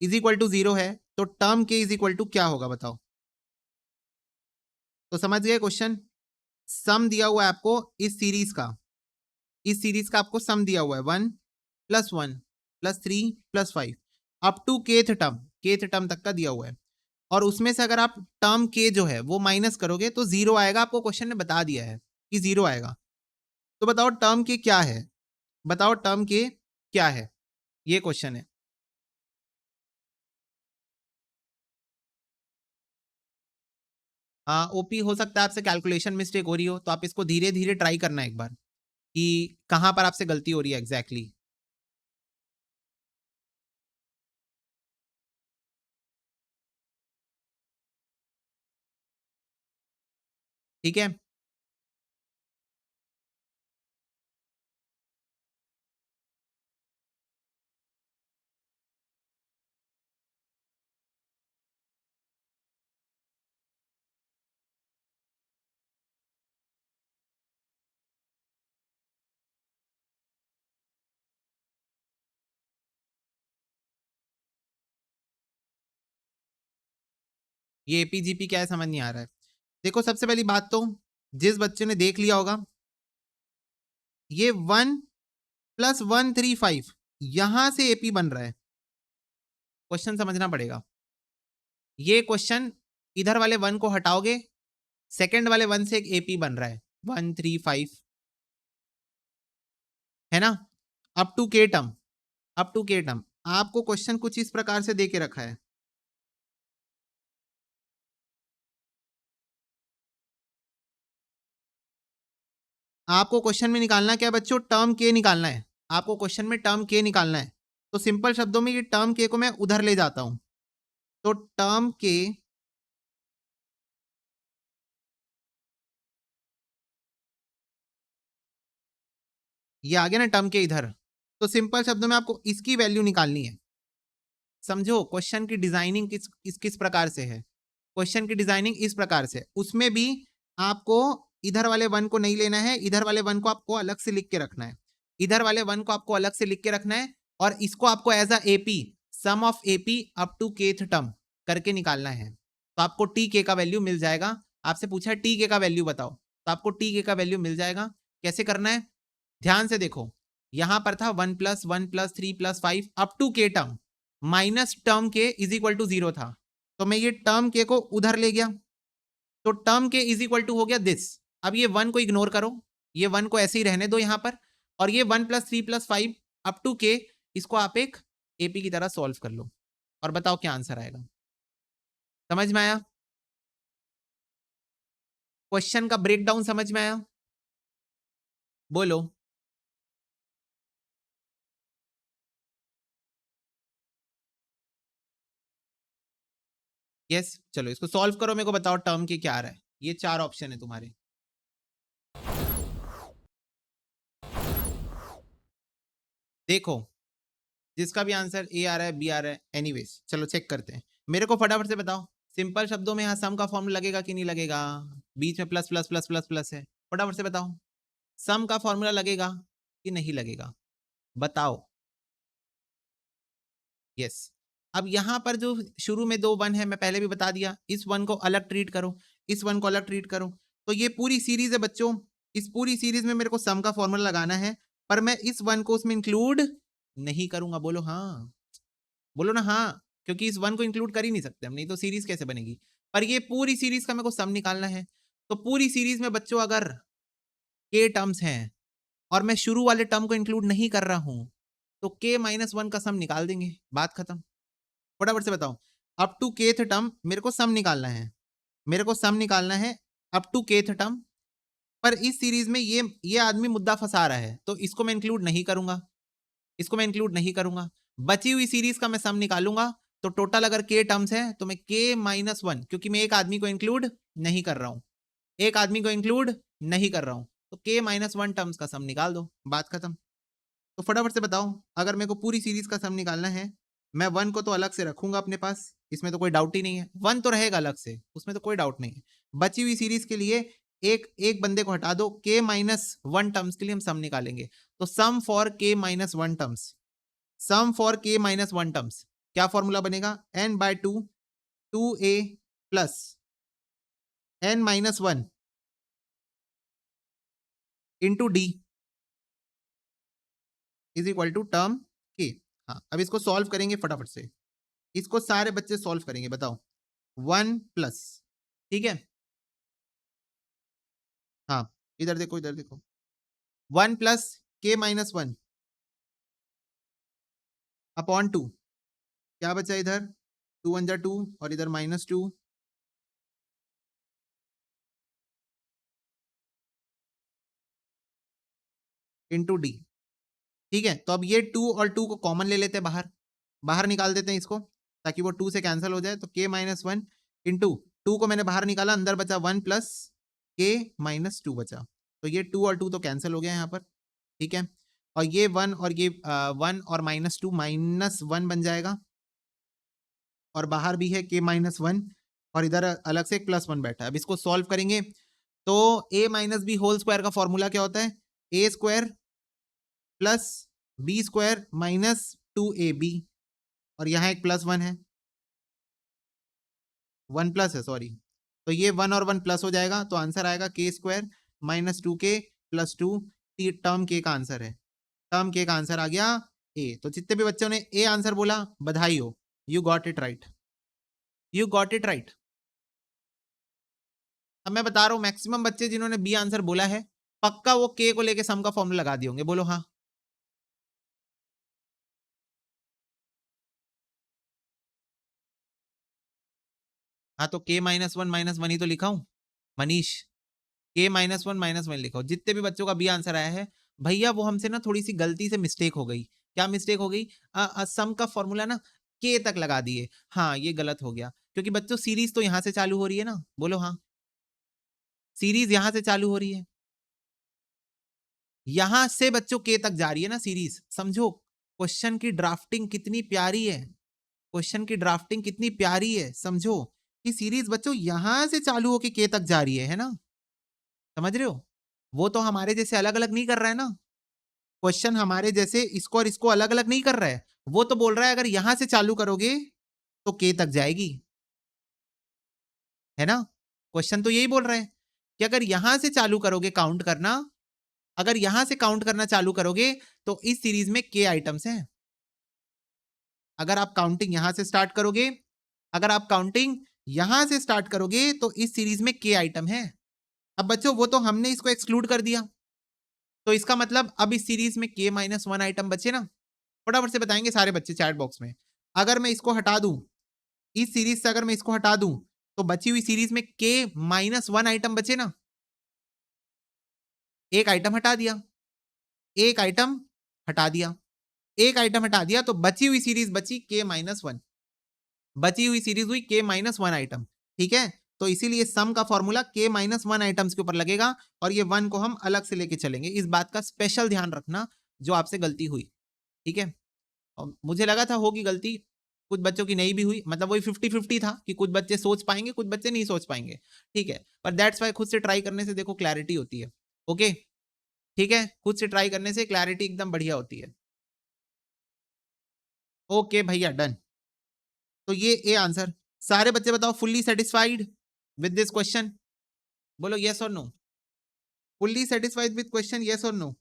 Speaker 1: is equal to 0 है, तो term K is equal to क्या होगा बताओ। तो समझ गए क्वेश्चन, सम दिया हुआ है आपको इस सीरीज का, इस सीरीज का आपको सम दिया हुआ है 1+1+3+5 up to Kth term, Kth term तक का दिया हुआ है, और उसमें से अगर आप टर्म के जो है वो माइनस करोगे तो 0 आएगा, आपको क्वेश्चन ने बता दिया है कि 0 आएगा। तो बताओ टर्म के क्या है, बताओ टर्म के क्या है, ये क्वेश्चन है। हाँ, ओपी हो सकता है आपसे कैलकुलेशन मिस्टेक हो रही हो, तो आप इसको धीरे धीरे ट्राई करना एक बार कि कहां पर आपसे गलती हो रही है एग्जैक्टली exactly। ठीक है। ये एपीजीपी क्या है समझ नहीं आ रहा है। देखो सबसे पहली बात तो जिस बच्चे ने देख लिया होगा, ये 1+135 यहां से एपी बन रहा है। क्वेश्चन समझना पड़ेगा। ये क्वेश्चन इधर वाले 1 को हटाओगे, सेकंड वाले 1 से एक एपी बन रहा है 135, है ना। Up to K term, up to K term आपको क्वेश्चन कुछ इस प्रकार से दे के रखा है। आपको क्वेश्चन में निकालना क्या है बच्चों, टर्म के निकालना है। आपको क्वेश्चन में टर्म के निकालना है। तो सिंपल शब्दों में ये टर्म के को मैं उधर ले जाता हूं, तो टर्म के ये आ गया ना, टर्म के इधर। तो सिंपल शब्दों में आपको इसकी वैल्यू निकालनी है। समझो क्वेश्चन की डिजाइनिंग किस प्रकार से है। क्वेश्चन की डिजाइनिंग इस प्रकार से, उसमें भी आपको इधर वाले 1 को नहीं लेना है, इधर वाले 1 को आपको अलग से लिख के रखना है। इधर वाले 1 को आपको अलग से लिख के रखना है और इसको आपको as a AP, sum of AP up to Kth term करके निकालना है। तो आपको टी के का वैल्यू मिल जाएगा। आपसे पूछा है टी के का वैल्यू बताओ, तो आपको टी के का वैल्यू मिल जाएगा। कैसे करना है ध्यान से देखो, यहां पर था 1+1+3+5 up to K term, minus term K is equal to 0 था। तो मैं ये टर्म के को उधर ले गया, तो term K is equal to हो गया दिस। अब ये 1 को इग्नोर करो, ये 1 को ऐसे ही रहने दो यहां पर, और ये 1+3+5 अप टू के, इसको आप एक एपी की तरह सॉल्व कर लो और बताओ क्या आंसर आएगा। समझ में आया? क्वेश्चन का ब्रेकडाउन समझ में आया? बोलो। यस चलो इसको सॉल्व करो, मेरे को बताओ टर्म के क्या आ रहा है। ये 4 ऑप्शन है तुम्हारे। देखो जिसका भी आंसर ए आ रहा है, बी आ रहा है, एनीवेज चलो चेक करते हैं। मेरे को फटाफट से बताओ, सिंपल शब्दों में यहाँ सम का फॉर्मूला लगेगा कि नहीं लगेगा? बीच में plus plus plus plus plus है, फटाफट से बताओ सम का फॉर्मूला लगेगा कि नहीं लगेगा, बताओ। यस। अब यहां पर जो शुरू में 2 1 है, मैं पहले भी बता दिया, इस 1 को अलग ट्रीट करो, इस 1 को अलग ट्रीट करो। तो ये पूरी सीरीज है बच्चों, इस पूरी सीरीज में मेरे को सम का फॉर्मूला लगाना है, पर मैं इस 1 को उसमें इंक्लूड नहीं करूंगा। बोलो हाँ, बोलो ना हाँ, क्योंकि इस 1 को इंक्लूड कर ही नहीं सकते हम, नहीं तो सीरीज कैसे बनेगी। पर ये पूरी सीरीज का मेरे को सम निकालना है। तो पूरी सीरीज में बच्चों अगर के टर्म्स हैं और मैं शुरू वाले टर्म को इंक्लूड नहीं कर रहा हूं, तो k-1 का सम निकाल देंगे, बात खत्म। फटाफट से बताओ, अप टू केथ टर्म मेरे को सम निकालना है, मेरे को सम निकालना है अप टू केथ टर्म। पर इस सीरीज में ये आदमी मुद्दा फंसा रहा है, तो इसको मैं इंक्लूड नहीं करूंगा, इसको मैं इंक्लूड नहीं करूंगा। बची हुई सीरीज का मैं सम निकालूंगा। तो टोटल अगर के टर्म्स है तो मैं k-1, क्योंकि मैं एक आदमी को इंक्लूड नहीं कर रहा हूं, एक आदमी को इंक्लूड नहीं कर रहा हूं, तो k-1 टर्म्स का सम निकाल दो, बात खत्म। तो फटाफट से बताओ, अगर मेरे को पूरी सीरीज का सम निकालना है, मैं 1 को तो अलग से रखूंगा अपने पास, इसमें तो कोई डाउट ही नहीं है, 1 तो रहेगा अलग से, उसमें तो कोई डाउट नहीं है। बची हुई सीरीज के लिए एक एक बंदे को हटा दो, k-1 टर्म्स के लिए हम सम निकालेंगे। तो sum for k-1 terms, sum for k-1 terms क्या फॉर्मूला बनेगा, n/2 2a plus n-1 into D is equal to term के। हाँ अब इसको सॉल्व करेंगे फटाफट से, इसको सारे बच्चे सॉल्व करेंगे, बताओ 1 प्लस, ठीक है। हाँ इधर देखो, इधर देखो, 1 प्लस k-1 अपॉन 2, क्या बचा इधर, 2 1 2 और इधर -2 इंटू डी, ठीक है। तो अब ये 2 और 2 को कॉमन ले लेते हैं बाहर, बाहर निकाल देते हैं इसको, ताकि वो 2 से कैंसिल हो जाए। तो k-1 इंटू 2 को मैंने बाहर निकाला, अंदर बचा 1 प्लस के माइनस 2 बचा, तो ये 2 और 2 तो कैंसिल हो गया यहाँ पर, ठीक है। और ये 1 और ये 1 और माइनस 2 माइनस 1 बन जाएगा, और बाहर भी है के माइनस 1, और इधर अलग से एक प्लस 1 बैठा है। अब इसको सॉल्व करेंगे तो a minus B whole square का फॉर्मूला क्या होता है, a square plus B square minus 2ab, और यहाँ एक प्लस 1 है, 1 प्लस है सॉरी, तो ये 1 और 1 प्लस हो जाएगा, तो आंसर आएगा के square minus 2k plus 2, term के का आंसर है, टर्म के का आंसर आ गया ए। तो जितने भी बच्चों ने ए आंसर बोला बधाई हो, you got it right, you got it right. अब मैं बता रहा हूं मैक्सिमम बच्चे जिन्होंने बी आंसर बोला है पक्का वो के को लेके सम का फॉर्मूला लगा दिए होंगे, बोलो हाँ। हाँ तो के माइनस वन ही तो लिखा हूं मनीष, के माइनस वन लिखा हूं। जितने भी बच्चों का बी आंसर आया है भैया वो हमसे ना थोड़ी सी गलती से मिस्टेक हो गई। क्या मिस्टेक हो गई, सम का फॉर्मूला ना के तक लगा दिए, हाँ ये गलत हो गया, क्योंकि बच्चों सीरीज तो यहां से चालू हो रही है ना, बोलो हाँ, सीरीज यहां से चालू हो रही है, यहां से बच्चों के तक जा रही है ना सीरीज, समझो क्वेश्चन की ड्राफ्टिंग कितनी प्यारी है, क्वेश्चन की ड्राफ्टिंग कितनी प्यारी है, समझो कि सीरीज बच्चों यहां से चालू होकर के तक जा रही है ना, समझ रहे हो। वो तो हमारे जैसे अलग अलग नहीं कर रहा है ना, क्वेश्चन हमारे जैसे इसको और इसको अलग अलग नहीं कर रहा है, वो तो बोल रहा है अगर यहां से चालू करोगे तो के तक जाएगी, है ना। क्वेश्चन तो यही बोल रहा है कि अगर यहां से चालू करोगे काउंट करना, अगर यहां से काउंट करना चालू करोगे तो इस सीरीज में के आइटम्स हैं। अगर आप काउंटिंग यहां से स्टार्ट करोगे, अगर आप काउंटिंग यहां से स्टार्ट करोगे तो इस सीरीज में के आइटम है। अब बच्चों वो तो हमने इसको एक्सक्लूड कर दिया, तो इसका मतलब अब इस सीरीज में के माइनस 1 आइटम बचे ना, फटाफट से बताएंगे सारे बच्चे चैट बॉक्स में। अगर मैं इसको हटा दूं, इस सीरीज से अगर मैं इसको हटा दूं तो बची हुई सीरीज में के माइनस 1 आइटम बचे ना, एक आइटम हटा दिया, एक आइटम हटा दिया, एक आइटम हटा दिया, तो बची हुई सीरीज बची के माइनस 1, बची हुई सीरीज हुई के माइनस 1 आइटम, ठीक है। तो इसीलिए सम का फॉर्मूला के माइनस 1 आइटम्स के ऊपर लगेगा, और ये 1 को हम अलग से लेके चलेंगे, इस बात का स्पेशल ध्यान रखना जो आपसे गलती हुई, ठीक है। और मुझे लगा था होगी गलती, कुछ बच्चों की नहीं भी हुई, मतलब वही 50-50 था कि कुछ बच्चे सोच पाएंगे कुछ बच्चे नहीं सोच पाएंगे, ठीक है। पर दैट्स वाई खुद से ट्राई करने से देखो क्लैरिटी होती है, ओके, ठीक है, खुद से ट्राई करने से क्लैरिटी एकदम बढ़िया होती है। ओके भैया डन। तो ये ए आंसर, सारे बच्चे बताओ fully satisfied with this question, बोलो यस और no, fully satisfied with question, yes और नो।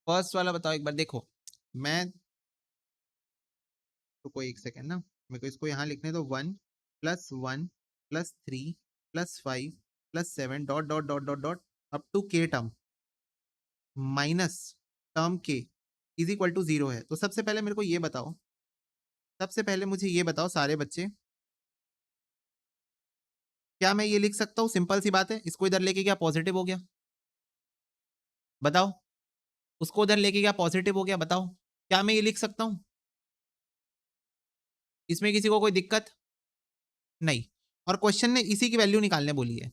Speaker 1: फर्स्ट वाला बताओ एक बार, देखो मैं तो कोई एक सेकेंड ना, मेरे को इसको यहाँ लिखने दो, 1 + 1 + 3 + 5 + 7 dot dot dot dot dot up to K term minus term K is equal to 0 है। तो सबसे पहले मेरे को ये बताओ, सबसे पहले मुझे ये बताओ सारे बच्चे, क्या मैं ये लिख सकता हूँ, सिंपल सी बात है, इसको इधर लेके क्या पॉजिटिव हो गया, बताओ, उसको उधर लेके क्या पॉजिटिव हो गया, बताओ, क्या मैं ये लिख सकता हूँ, इसमें किसी को कोई दिक्कत नहीं। और क्वेश्चन ने इसी की वैल्यू निकालने बोली है,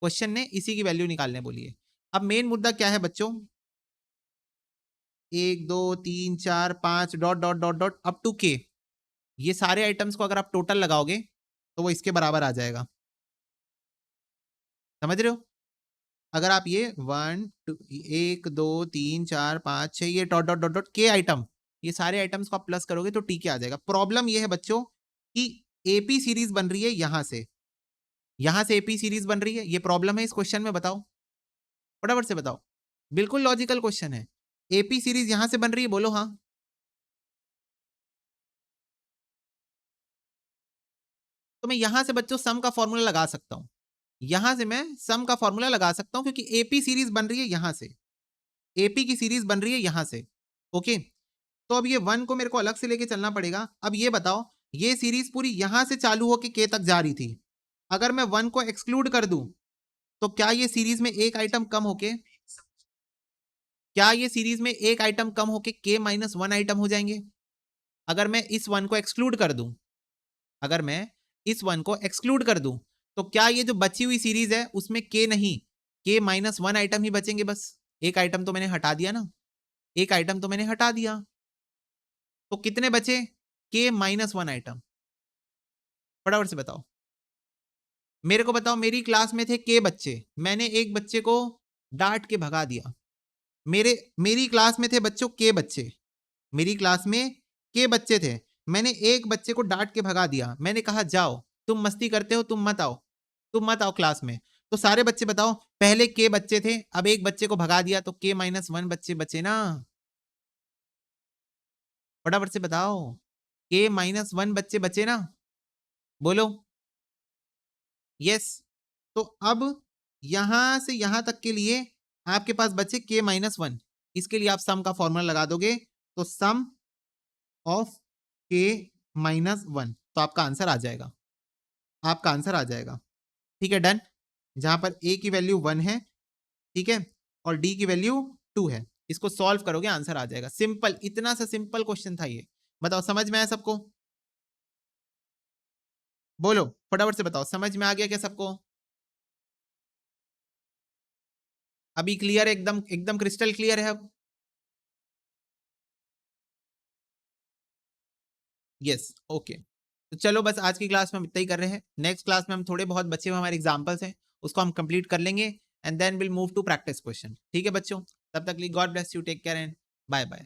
Speaker 1: क्वेश्चन ने इसी की वैल्यू निकालने बोली है। अब मेन मुद्दा क्या है बच्चों, 1 2 3 4 5 dot dot dot dot up to K, ये सारे आइटम्स को अगर आप टोटल लगाओगे तो वो इसके बराबर आ जाएगा, समझ रहे हो। अगर आप ये 1 2 3 4 5 6 ये डॉट डॉट डॉट डॉट के आइटम, ये सारे आइटम्स को आप प्लस करोगे तो टी के आ जाएगा। प्रॉब्लम ये है बच्चों कि एपी सीरीज बन रही है यहां से एपी सीरीज बन रही है, ये प्रॉब्लम है इस क्वेश्चन में, बताओ फटाफट से बताओ, बिल्कुल लॉजिकल क्वेश्चन है, एपी सीरीज यहां से बन रही है, बोलो हाँ। तो मैं यहां से बच्चों सम का फॉर्मूला लगा सकता हूं, यहां से मैं सम का फॉर्मूला लगा सकता हूं क्योंकि एपी सीरीज बन रही है यहां से, एपी की सीरीज बन रही है यहां से, ओके। तो अब ये 1 को मेरे को अलग से लेके चलना पड़ेगा। अब ये बताओ, ये सीरीज पूरी यहां से चालू होके k तक जा रही थी, अगर मैं 1 को एक्सक्लूड कर दूं तो क्या ये सीरीज में एक आइटम कम होके, क्या ये सीरीज में एक आइटम कम होके k माइनस 1 आइटम हो जाएंगे? अगर मैं इस 1 को एक्सक्लूड कर दूं, अगर मैं इस 1 को एक्सक्लूड कर दूं तो क्या ये जो बची हुई सीरीज है उसमें k नहीं, k माइनस 1 आइटम ही बचेंगे बस। एक आइटम तो मैंने हटा दिया ना, एक आइटम तो मैंने हटा दिया, तो कितने बचे? k minus 1 item. फटाफट से बताओ, मेरे को बताओ, मेरी क्लास में थे k बच्चे, मैंने एक बच्चे को डांट के भगा दिया। मेरी क्लास में थे बच्चों k बच्चे, मेरी क्लास में k बच्चे थे, मैंने एक बच्चे को डांट के भगा दिया। मैंने कहा जाओ, तुम मस्ती करते हो, तुम मत आओ, तुम मत आओ क्लास में। तो सारे बच्चे बताओ, पहले k बच्चे थे, अब एक बच्चे को भगा दिया तो k माइनस 1 बच्चे बचे ना। फटाफट से बताओ, k माइनस 1 बच्चे बचे ना, बोलो यस। तो अब यहां से यहां तक के लिए आपके पास बचे k माइनस 1, इसके लिए आप सम का फॉर्मूला लगा दोगे, तो सम ऑफ k माइनस 1, तो आपका आंसर आ जाएगा, आपका आंसर आ जाएगा। ठीक है, डन। जहां पर a की वैल्यू 1 है, ठीक है, और d की वैल्यू 2 है, इसको सॉल्व करोगे आंसर आ जाएगा। सिंपल, इतना सा सिंपल क्वेश्चन था ये। बताओ समझ में आया सबको? बोलो फटाफट से बताओ, समझ में आ गया क्या सबको? अभी क्लियर है, एकदम एकदम क्रिस्टल क्लियर है अब? Yes, okay. तो चलो बस आज की क्लास में हम इतना ही कर रहे हैं, नेक्स्ट क्लास में हम थोड़े बहुत बचे हुए हमारे एग्जांपल्स हैं उसको हम कंप्लीट कर लेंगे, and then will move to practice question. ठीक है बच्चों, तब तक लिए God bless you, take care and bye bye.